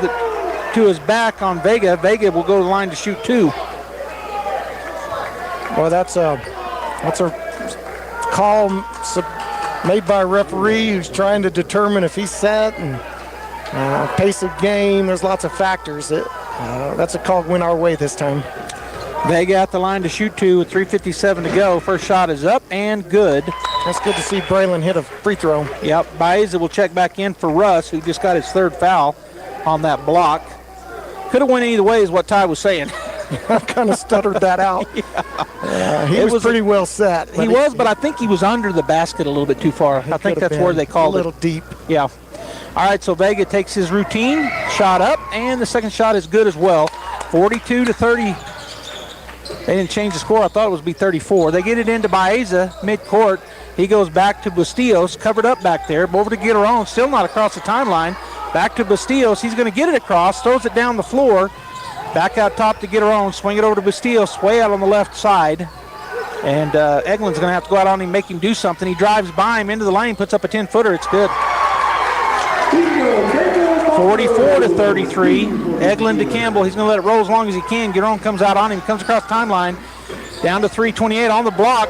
his back on Vega. Vega will go to the line to shoot 2. Well, that's a call made by a referee who's trying to determine if he's set and pace of game. There's lots of factors. That's a call went our way this time. Vega at the line to shoot 2 with 3:57 to go. First shot is up and good. That's good to see Braylon hit a free throw. Yep, Baeza will check back in for Russ, who just got his 3rd foul on that block. Could have went either way is what Ty was saying. I kind of stuttered that out. He was pretty well set. He was, but I think he was under the basket a little bit too far. I think that's where they called it. A little deep. Yeah. All right, so Vega takes his routine shot up, and the second shot is good as well. 42-30. They didn't change the score. I thought it was be 34. They get it into Baeza midcourt. He goes back to Bustillos, covered up back there. Over to Guiteron, still not across the timeline. Back to Bustillos. He's going to get it across, throws it down the floor. Back out top to Guiteron, swing it over to Bustillos, way out on the left side. And Eglund's going to have to go out on him, make him do something. He drives by him into the lane, puts up a 10-footer. It's good. 44-33. Eglund to Campbell. He's going to let it roll as long as he can. Guiteron comes out on him, comes across the timeline. Down to 3:28 on the block.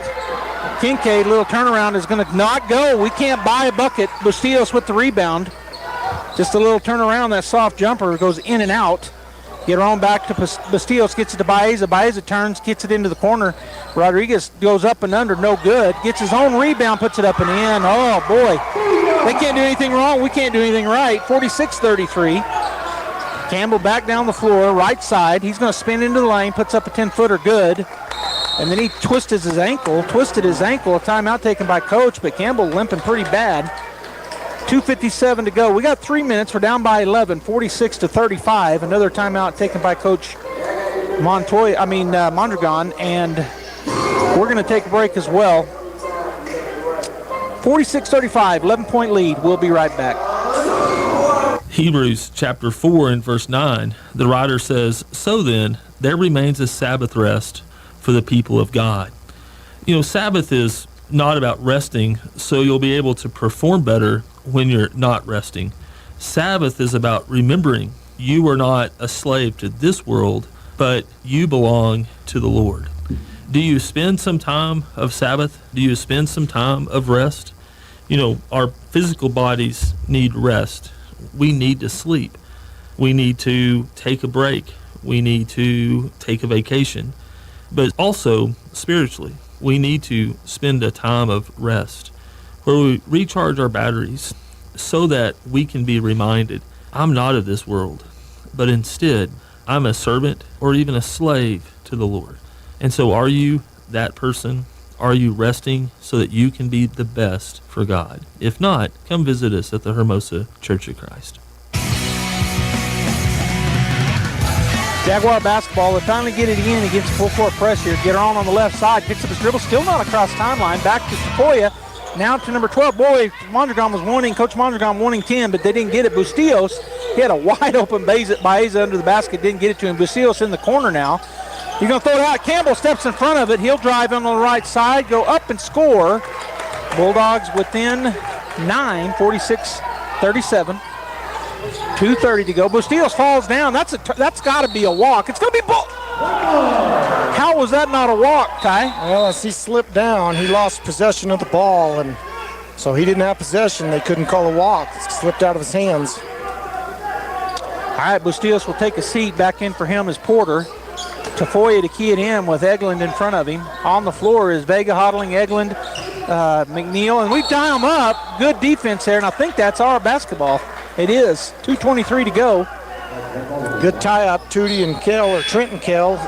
Kincaid, little turnaround, is going to not go. We can't buy a bucket. Bustillos with the rebound. Just a little turnaround. That soft jumper goes in and out. Guiteron back to Bustillos, gets it to Baeza. Baeza turns, gets it into the corner. Rodriguez goes up and under, no good. Gets his own rebound, puts it up and in. Oh, boy. They can't do anything wrong. We can't do anything right. 46-33. Campbell back down the floor, right side. He's going to spin into the lane, puts up a 10-footer, good. And then he twisted his ankle. A timeout taken by Coach, but Campbell limping pretty bad. 2:57 to go. We got 3 minutes. We're down by 11, 46-35. Another timeout taken by Coach Mondragon, and we're going to take a break as well. 46-35, 11-point lead. We'll be right back. Hebrews chapter 4 and verse 9, the writer says, "So then, there remains a Sabbath rest for the people of God." You know, Sabbath is not about resting, so you'll be able to perform better when you're not resting. Sabbath is about remembering you are not a slave to this world, but you belong to the Lord. Do you spend some time of Sabbath? Do you spend some time of rest? You know, our physical bodies need rest. We need to sleep. We need to take a break. We need to take a vacation. But also, spiritually, we need to spend a time of rest where we recharge our batteries so that we can be reminded, I'm not of this world, but instead, I'm a servant or even a slave to the Lord. And so are you that person? Are you resting so that you can be the best for God? If not, come visit us at the Hermosa Church of Christ. Jaguar basketball, they finally get it in against full court press here. Guiteron on the left side, picks up his dribble, still not across timeline. Back to Tafoya, now to number 12. Boy, Mondragon was wanting, Coach Mondragon wanting 10, but they didn't get it. Bustillos, he had a wide open Baeza under the basket, didn't get it to him. Bustillos in the corner now. He's going to throw it out. Campbell steps in front of it. He'll drive on the right side, go up and score. Bulldogs within 9, 46-37. 2:30 to go. Bustillos falls down. That's got to be a walk. It's going to be ball. How was that not a walk, Ty? Well, as he slipped down, he lost possession of the ball, and so he didn't have possession. They couldn't call a walk. It slipped out of his hands. All right, Bustillos will take a seat. Back in for him is Porter. Tafoya to key it in with Eglund in front of him. On the floor is Vega Hodling, Eglund, McNeil, and we tie them up. Good defense there, and I think that's our basketball. It is. 2:23 to go. Good tie-up. Tootie and Kell, or Trent and Kell,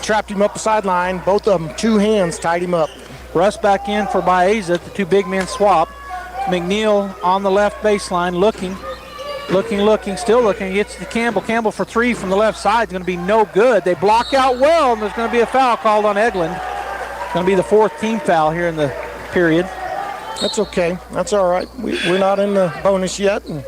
trapped him up the sideline. Both of them, two hands, tied him up. Russ back in for Baeza. The two big men swap. McNeil on the left baseline, looking, still looking. Gets to Campbell. Campbell for three from the left side is going to be no good. They block out well, and there's going to be a foul called on Eglund. Going to be the fourth team foul here in the period. That's okay. That's all right. We're not in the bonus yet. And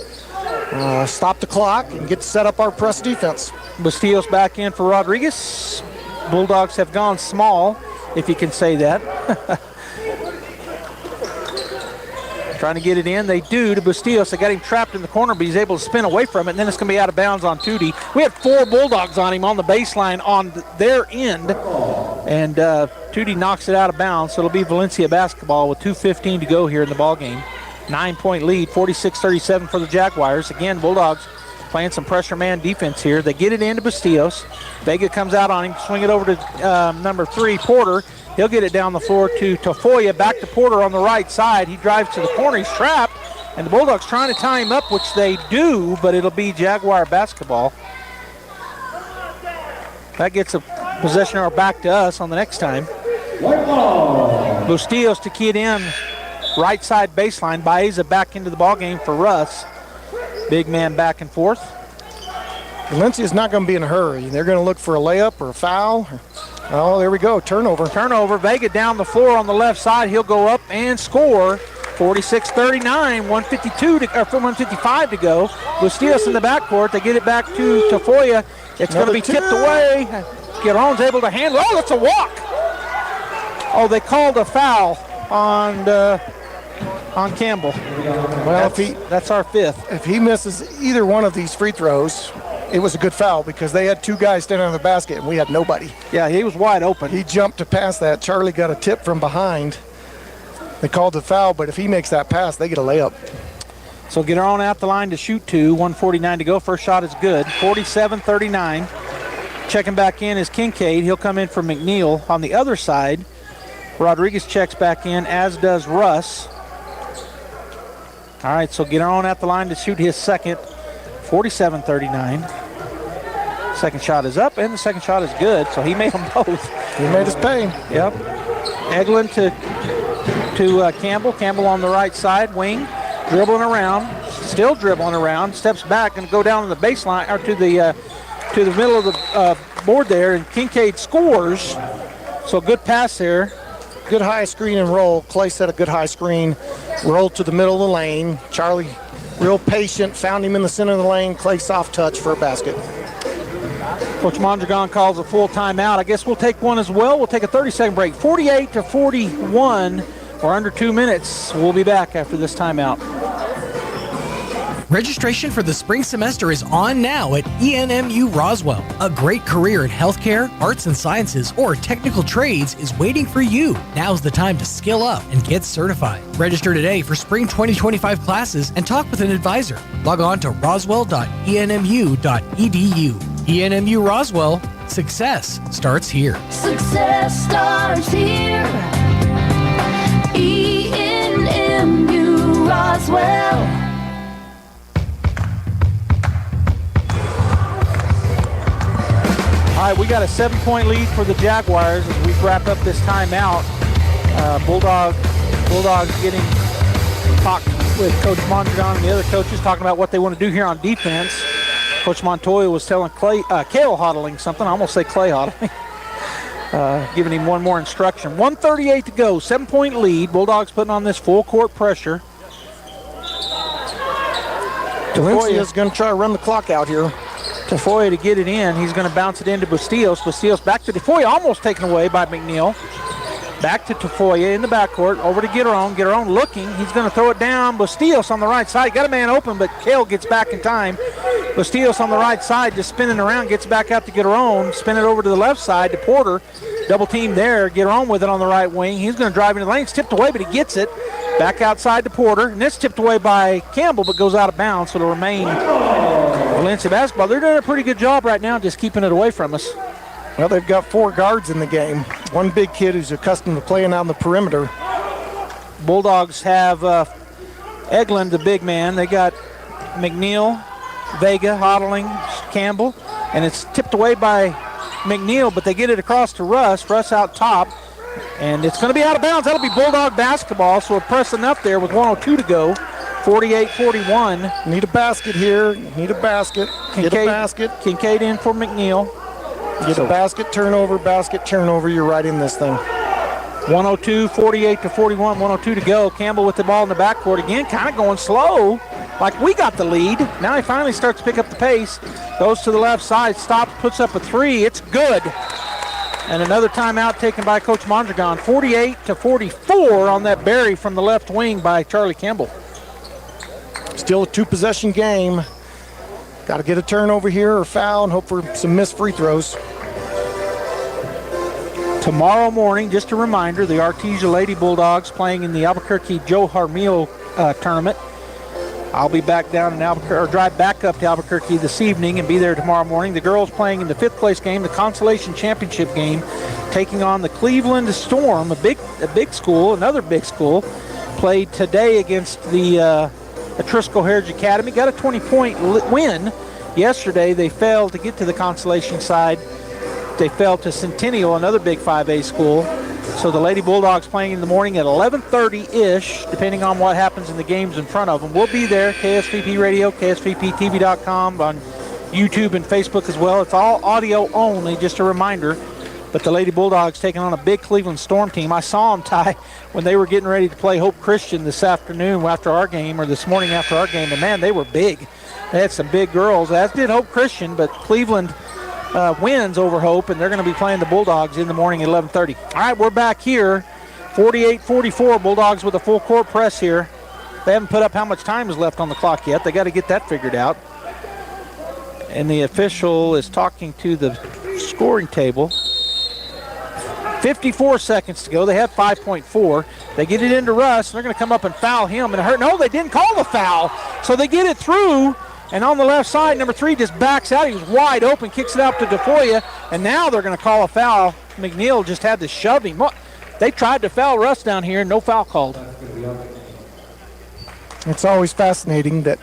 stop the clock and get to set up our press defense. Bustillos back in for Rodriguez. Bulldogs have gone small, if you can say that. Trying to get it in. They do to Bustillos. They got him trapped in the corner, but he's able to spin away from it, and then it's going to be out of bounds on Tootie. We had four Bulldogs on him on the baseline on their end, and Tootie knocks it out of bounds, so it'll be Valencia basketball with 2:15 to go here in the ballgame. 9-point lead, 46-37 for the Jaguars. Again, Bulldogs playing some pressure man defense here. They get it into Bustillos. Vega comes out on him, swing it over to number 3, Porter. He'll get it down the floor to Tafoya, back to Porter on the right side. He drives to the corner, he's trapped, and the Bulldogs trying to tie him up, which they do, but it'll be Jaguar basketball. That gets a possession or back to us on the next time. Bustillos to key it in, right side baseline. Baeza back into the ballgame for Russ. Big man back and forth. Valencia's not going to be in a hurry. They're going to look for a layup or a foul. Oh, there we go. Turnover. Vega down the floor on the left side. He'll go up and score. 46-39, 155 to go. Bustillos in the backcourt. They get it back to Tafoya. It's going to be tipped away. Giron's able to handle it. Oh, that's a walk. Oh, they called a foul on Campbell. Well, that's our fifth. If he misses either one of these free throws, it was a good foul because they had two guys standing on the basket and we had nobody. Yeah, he was wide open. He jumped to pass that. Charlie got a tip from behind. They called the foul, but if he makes that pass, they get a layup. So Giron at the line to shoot two. 1:49 to go. First shot is good. 47-39. Checking back in is Kincaid. He'll come in for McNeil. On the other side, Rodriguez checks back in, as does Russ. All right, so Giron at the line to shoot his second. 47-39. Second shot is up, and the second shot is good, so he made them both. He made us pay. Yep. Eglin to Campbell. Campbell on the right side, wing, dribbling around, still dribbling around, steps back and go down to the baseline, or to the middle of the board there, and Kincaid scores. So good pass there. Good high screen and roll. Clay set a good high screen, rolled to the middle of the lane. Charlie, real patient, found him in the center of the lane. Clay soft touch for a basket. Coach Mondragon calls a full timeout. I guess we'll take one as well. We'll take a 30-second break. 48-41. We're under 2 minutes. We'll be back after this timeout. Registration for the spring semester is on now at ENMU Roswell. A great career in healthcare, arts and sciences, or technical trades is waiting for you. Now's the time to skill up and get certified. Register today for spring 2025 classes and talk with an advisor. Log on to roswell.enmu.edu. ENMU Roswell, success starts here. Success starts here. ENMU Roswell. All right, we got a 7-point lead for the Jaguars as we wrap up this timeout. Bulldogs getting talked with Coach Mondragon and the other coaches, talking about what they want to do here on defense. Coach Montoya was telling Cale Hodling something. I almost say Clay Hodling. Giving him one more instruction. 1:38 to go, 7-point lead. Bulldogs putting on this full court pressure. Valencia is going to try to run the clock out here. Tafoya to get it in. He's going to bounce it into Bustillos. Bustillos back to Tafoya, almost taken away by McNeil. Back to Tafoya in the backcourt. Over to Giron. Giron looking. He's going to throw it down. Bustillos on the right side. Got a man open, but Cale gets back in time. Bustillos on the right side, just spinning around, gets back out to Giron. Spin it over to the left side to Porter. Double team there. Giron with it on the right wing. He's going to drive into the lane. It's tipped away, but he gets it. Back outside to Porter. And it's tipped away by Campbell, but goes out of bounds. So it'll remain Valencia basketball. They're doing a pretty good job right now just keeping it away from us. Well, they've got 4 guards in the game. One big kid who's accustomed to playing out on the perimeter. Bulldogs have Eglin, the big man. They got McNeil, Vega, Hodling, Campbell, and it's tipped away by McNeil, but they get it across to Russ. Russ out top, and it's going to be out of bounds. That'll be Bulldog basketball, so we're pressing up there with 1:02 to go. 48-41. Need a basket here. Need a basket. Get a basket. Kincaid in for McNeil. Get a basket, turnover. You're right in this thing. 1:02, 48-41, 1:02 to go. Campbell with the ball in the backcourt again, kind of going slow, like we got the lead. Now he finally starts to pick up the pace. Goes to the left side, stops, puts up a 3. It's good. And another timeout taken by Coach Mondragon. 48-44 on that bury from the left wing by Charlie Campbell. Still a 2-possession game. Got to get a turnover here or foul and hope for some missed free throws. Tomorrow morning, just a reminder, the Artesia Lady Bulldogs playing in the Albuquerque Joe Jaramillo tournament. I'll be back down in Albuquerque, or drive back up to Albuquerque this evening and be there tomorrow morning. The girls playing in the 5th place game, the Consolation Championship game, taking on the Cleveland Storm, a big school, another big school. Played today against the Etrisco Heritage Academy. Got a 20-point win. Yesterday they failed to get to the consolation side. They fell to Centennial, another big 5A school. So the Lady Bulldogs playing in the morning at 11:30-ish, depending on what happens in the games in front of them. We'll be there, KSVP Radio, KSVPTV.com, on YouTube and Facebook as well. It's all audio only, just a reminder. But the Lady Bulldogs taking on a big Cleveland Storm team. I saw them, Ty, when they were getting ready to play Hope Christian this afternoon after our game, or this morning after our game, and man, they were big. They had some big girls, as did Hope Christian, but Cleveland wins over Hope, and they're going to be playing the Bulldogs in the morning at 11:30. All right, we're back here, 48-44, Bulldogs with a full court press here. They haven't put up how much time is left on the clock yet. They got to get that figured out. And the official is talking to the scoring table. 54 seconds to go. They have 5.4. They get it into Russ. They're going to come up and foul him and hurt. No, they didn't call the foul. So they get it through. And on the left side, number 3 just backs out. He was wide open, kicks it out to DeFoya, and now they're going to call a foul. McNeil just had to shove him. They tried to foul Russ down here, no foul called. It's always fascinating that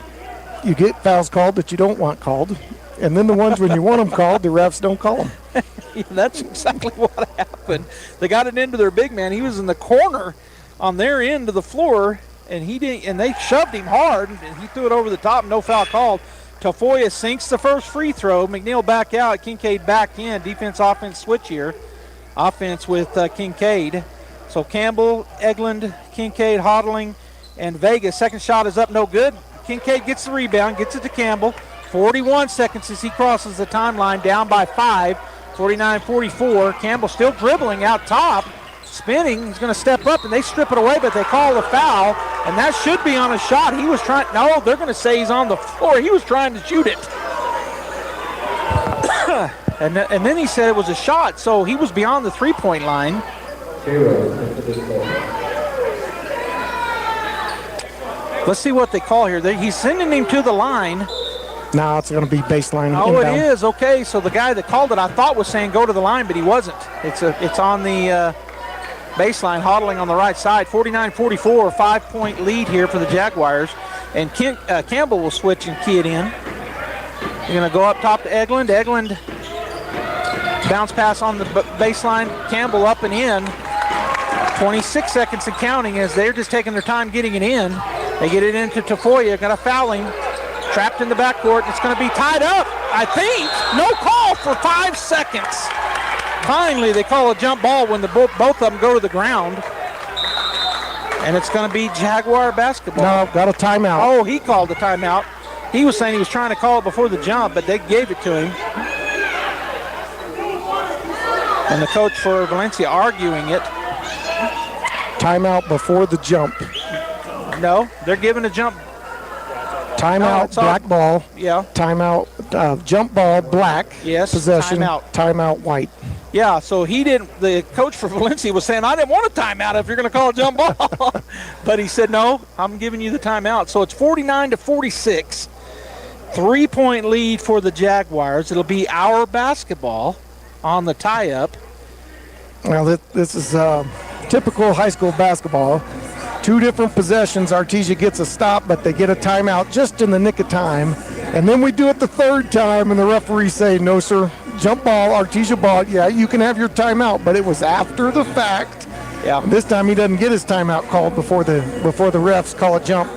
you get fouls called that you don't want called, and then the ones when you want them called, the refs don't call them. Yeah, that's exactly what happened. They got it into their big man. He was in the corner on their end of the floor, and he didn't. And they shoved him hard, and he threw it over the top. No foul called. Tafoya sinks the first free throw. McNeil back out. Kincaid back in. Defense-offense switch here. Offense with Kincaid. So Campbell, Eglund, Kincaid, Hodling, and Vega. Second shot is up, no good. Kincaid gets the rebound, gets it to Campbell. 41 seconds as he crosses the timeline, down by 5. 49-44. Campbell still dribbling out top, spinning. He's going to step up, and they strip it away, but they call the foul, and that should be on a shot. He was trying. No, they're going to say he's on the floor. He was trying to shoot it. and then he said it was a shot, so he was beyond the three-point line. Let's see what they call here. He's sending him to the line. No, it's going to be baseline. Oh, inbound. it is. Okay, so the guy that called it, I thought was saying go to the line, but he wasn't. It's on the baseline, Hodling on the right side. 49-44, 5-point lead here for the Jaguars. And Campbell will switch and key it in. You're going to go up top to Eglund. Eglund, bounce pass on the baseline. Campbell up and in. 26 seconds and counting as they're just taking their time getting it in. They get it into Tafoya, got to foul him. Trapped in the backcourt. It's going to be tied up, I think. No call for 5 seconds. Finally, they call a jump ball when both of them go to the ground. And it's going to be Jaguar basketball. No, got a timeout. Oh, he called the timeout. He was saying he was trying to call it before the jump, but they gave it to him. And the coach for Valencia arguing it. Timeout before the jump. No, they're giving a jump. Timeout, black ball. Yeah. Timeout, jump ball, black. Yes. Possession. Timeout, white. Yeah, so he didn't. The coach for Valencia was saying, I didn't want a timeout if you're going to call a jump ball. But he said, no, I'm giving you the timeout. So it's 49-46. 3-point lead for the Jaguars. It'll be our basketball on the tie-up. Well, this is typical high school basketball. 2 different possessions. Artesia gets a stop, but they get a timeout just in the nick of time. And then we do it the third time, and the referees say, no, sir, jump ball, Artesia ball. Yeah, you can have your timeout, but it was after the fact. Yeah. This time he doesn't get his timeout called before the refs call a jump.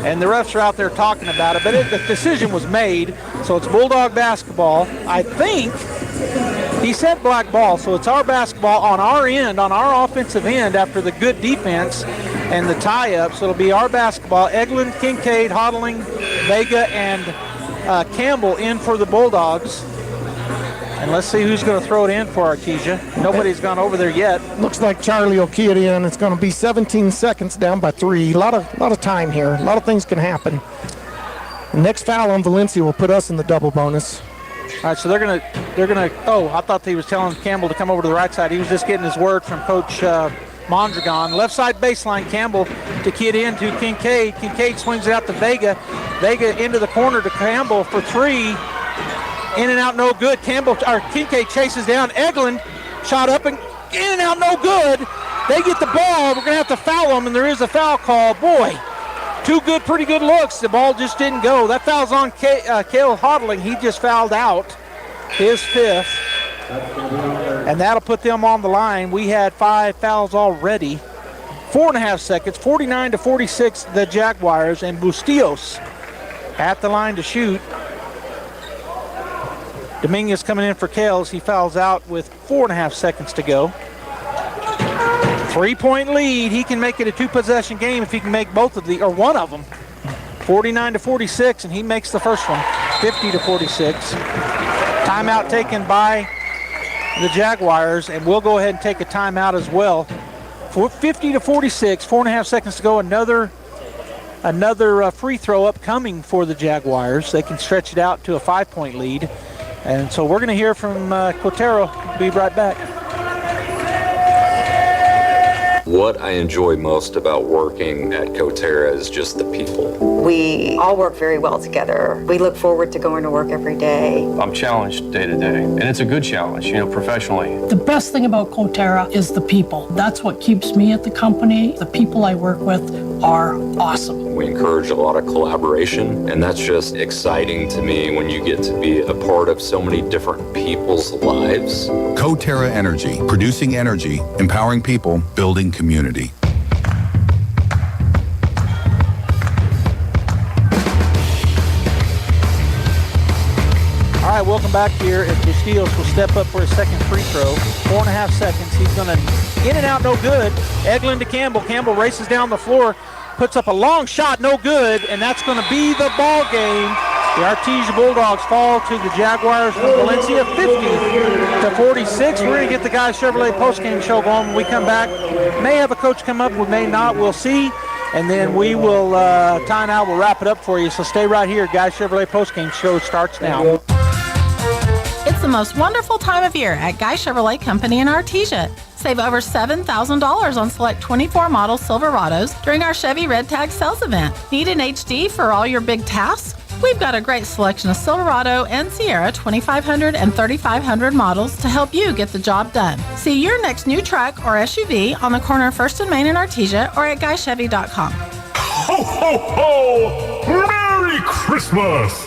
And the refs are out there talking about it, but the decision was made, so it's Bulldog basketball. I think he said black ball, so it's our basketball on our end, on our offensive end after the good defense and the tie-up. So it'll be our basketball. Eglund, Kincaid, Hodling, Vega, and Campbell in for the Bulldogs. And let's see who's going to throw it in for Artesia. Nobody's gone over there yet. Looks like Charlie will key it in. It's going to be 17 seconds down by 3. A lot of time here. A lot of things can happen. Next foul on Valencia will put us in the double bonus. All right, so they're gonna. Oh, I thought he was telling Campbell to come over to the right side. He was just getting his word from Coach Mondragon. Left side baseline, Campbell to key it in to Kincaid. Kincaid swings it out to Vega. Vega into the corner to Campbell for 3. In and out, no good. Kincaid chases down Eglund. Shot up and in and out, no good. They get the ball. We're going to have to foul them, and there is a foul call. Boy, 2 pretty good looks. The ball just didn't go. That foul's on Cale Hodling. He just fouled out his 5th. And that'll put them on the line. We had 5 fouls already. 4.5 seconds, 49-46, the Jaguars, and Bustillos at the line to shoot. Dominguez coming in for Kales. He fouls out with 4.5 seconds to go. 3-point lead. He can make it a 2-possession game if he can make both of the, or one of them. 49-46, and he makes the first one. 50-46. Timeout taken by the Jaguars, and we'll go ahead and take a timeout as well. 50-46, 4.5 seconds to go. Another free throw upcoming for the Jaguars. They can stretch it out to a 5-point lead. And so we're going to hear from Quotero. Be right back. What I enjoy most about working at Coterra is just the people. We all work very well together. We look forward to going to work every day. I'm challenged day to day, and it's a good challenge, professionally. The best thing about Coterra is the people. That's what keeps me at the company. The people I work with are awesome. We encourage a lot of collaboration, and that's just exciting to me when you get to be a part of so many different people's lives. Coterra Energy, producing energy, empowering people, building community. All right, welcome back here. If Bustillos will step up for his second free throw. 4.5 seconds. He's going to in and out, no good. Eglin to Campbell. Campbell races down the floor, puts up a long shot, no good, and that's going to be the ball game. The Artesia Bulldogs fall to the Jaguars from Valencia, 50-46. We're going to get the Guy Chevrolet postgame show going when we come back. May have a coach come up, we may not, we'll see. And then we will time out, we'll wrap it up for you. So stay right here. Guy Chevrolet postgame show starts now. It's the most wonderful time of year at Guy Chevrolet Company in Artesia. Save over $7,000 on select 24 model Silverados during our Chevy Red Tag sales event. Need an HD for all your big tasks? We've got a great selection of Silverado and Sierra 2500 and 3500 models to help you get the job done. See your next new truck or SUV on the corner of 1st and Main in Artesia or at GuyChevy.com. Ho, ho, ho! Merry Christmas!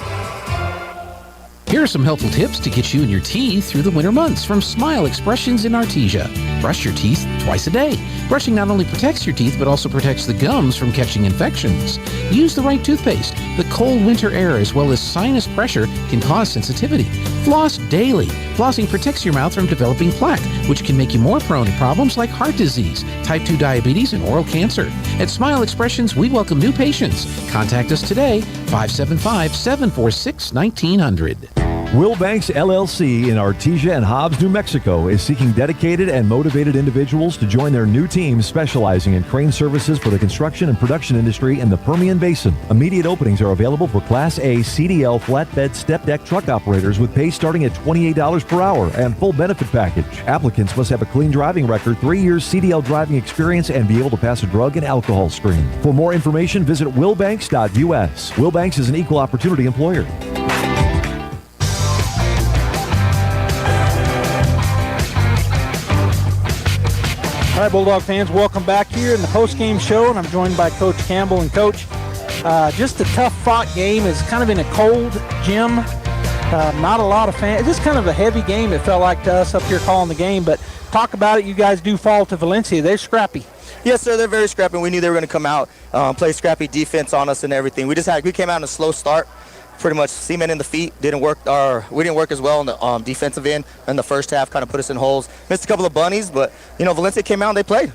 Here are some helpful tips to get you and your teeth through the winter months from Smile Expressions in Artesia. Brush your teeth twice a day. Brushing not only protects your teeth, but also protects the gums from catching infections. Use the right toothpaste. The cold winter air as well as sinus pressure can cause sensitivity. Floss daily. Flossing protects your mouth from developing plaque, which can make you more prone to problems like heart disease, type 2 diabetes, and oral cancer. At Smile Expressions, we welcome new patients. Contact us today, 575-746-1900. Will Banks LLC in Artesia and Hobbs, New Mexico is seeking dedicated and motivated individuals to join their new team specializing in crane services for the construction and production industry in the Permian Basin. Immediate openings are available for Class A CDL flatbed step deck truck operators with pay starting at $28 per hour and full benefit package. Applicants must have a clean driving record, 3 years CDL driving experience, and be able to pass a drug and alcohol screen. For more information, visit willbanks.us. Willbanks is an equal opportunity employer. All right, Bulldog fans, welcome back here in the post-game show, and I'm joined by Coach Campbell. And Coach, just a tough-fought game. It's kind of in a cold gym. Not a lot of fans. Just kind of a heavy game, it felt like to us up here calling the game. But talk about it. You guys do fall to Valencia. They're scrappy. Yes, sir. They're very scrappy. We knew they were going to come out, play scrappy defense on us and everything. We came out in a slow start. Pretty much cement in the feet. We didn't work as well on the defensive end in the first half. Kind of put us in holes. Missed a couple of bunnies, but Valencia came out and they played.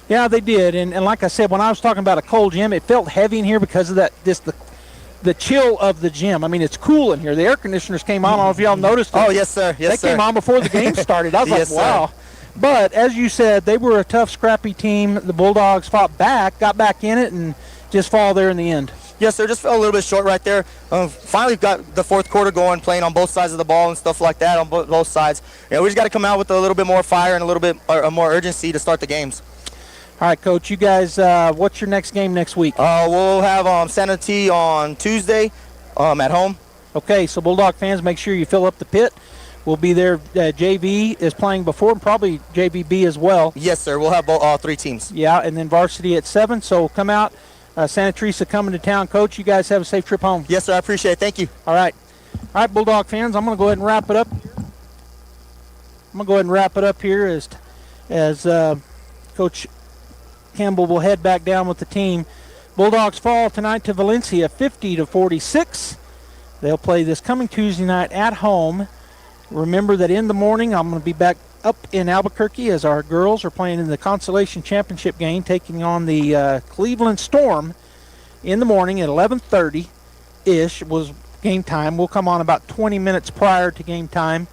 Yeah, they did. And like I said, when I was talking about a cold gym, it felt heavy in here because of that. The chill of the gym. I mean, it's cool in here. The air conditioners came on. I don't know if y'all noticed. Oh, yes, sir. Yes, they came on before the game started. I was yes, like, wow. Sir. But as you said, they were a tough, scrappy team. The Bulldogs fought back, got back in it, and just fall there in the end. Yes, sir. Just fell a little bit short right there. Finally got the fourth quarter going, playing on both sides of the ball and stuff like that on both sides. We just got to come out with a little bit more fire and a little bit more urgency to start the games. All right, Coach. You guys, what's your next game next week? We'll have Santa T on Tuesday at home. Okay, so Bulldog fans, make sure you fill up the pit. We'll be there. JV is playing before, and probably JVB as well. Yes, sir. We'll have all three teams. Yeah, and then varsity at 7. So come out. Santa Teresa coming to town. Coach, you guys have a safe trip home. Yes, sir. I appreciate it. Thank you. All right. All right, Bulldog fans, I'm going to go ahead and wrap it up. I'm going to go ahead and wrap it up here as Coach Campbell will head back down with the team. Bulldogs fall tonight to Valencia 50-46. They'll play this coming Tuesday night at home. Remember that in the morning I'm going to be back up in Albuquerque as our girls are playing in the Consolation Championship game, taking on the Cleveland Storm in the morning at 11:30-ish was game time. We'll come on about 20 minutes prior to game time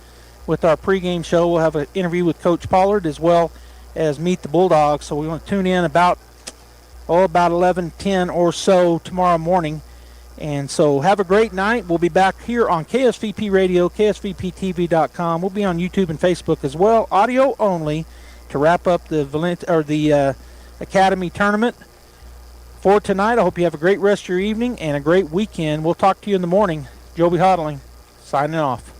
with our pregame show. We'll have an interview with Coach Pollard as well as Meet the Bulldogs. So we want to tune in about 11:10 or so tomorrow morning. And so have a great night. We'll be back here on KSVP Radio, KSVPTV.com. We'll be on YouTube and Facebook as well, audio only, to wrap up the Academy tournament for tonight. I hope you have a great rest of your evening and a great weekend. We'll talk to you in the morning. Joby Hodling, signing off.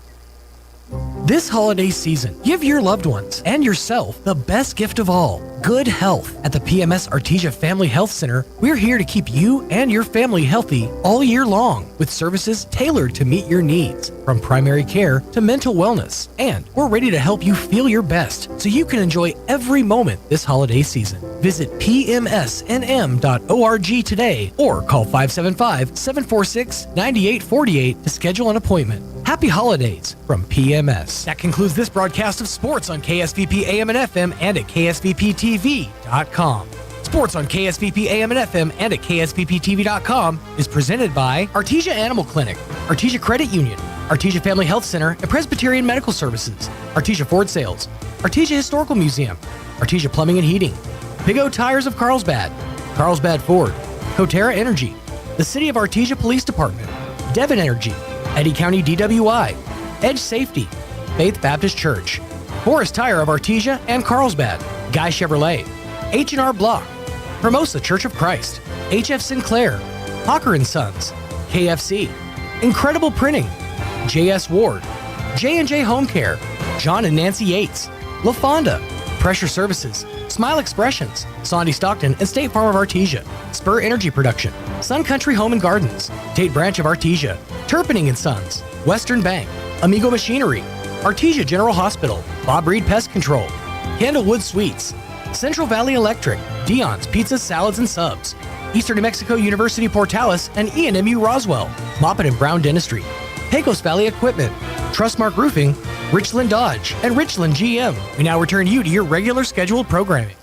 This holiday season, give your loved ones and yourself the best gift of all, good health. At the PMS Artesia Family Health Center, we're here to keep you and your family healthy all year long with services tailored to meet your needs, from primary care to mental wellness. And we're ready to help you feel your best so you can enjoy every moment this holiday season. Visit pmsnm.org today or call 575-746-9848 to schedule an appointment. Happy holidays from PMS. That concludes this broadcast of sports on KSVP AM and FM and at KSVPTV.com. Sports on KSVP AM and FM and at KSVPTV.com is presented by Artesia Animal Clinic, Artesia Credit Union, Artesia Family Health Center and Presbyterian Medical Services, Artesia Ford Sales, Artesia Historical Museum, Artesia Plumbing and Heating, Big O Tires of Carlsbad, Carlsbad Ford, Coterra Energy, the City of Artesia Police Department, Devon Energy, Eddy County DWI, Edge Safety, Faith Baptist Church, Forest Tire of Artesia and Carlsbad, Guy Chevrolet, H&R Block, Hermosa Church of Christ, HF Sinclair, Hawker & Sons, KFC, Incredible Printing, JS Ward, J&J Home Care, John and Nancy Yates, La Fonda, Pressure Services, Smile Expressions, Sondy Stockton and State Farm of Artesia, Spur Energy Production, Sun Country Home and Gardens, Tate Branch of Artesia, Turpinning & Sons, Western Bank, Amigo Machinery, Artesia General Hospital, Bob Reed Pest Control, Candlewood Suites, Central Valley Electric, Dion's Pizzas, Salads and Subs, Eastern New Mexico University Portales and ENMU Roswell, Moppet and Brown Dentistry, Pecos Valley Equipment, Trustmark Roofing, Richland Dodge, and Richland GM. We now return you to your regular scheduled programming.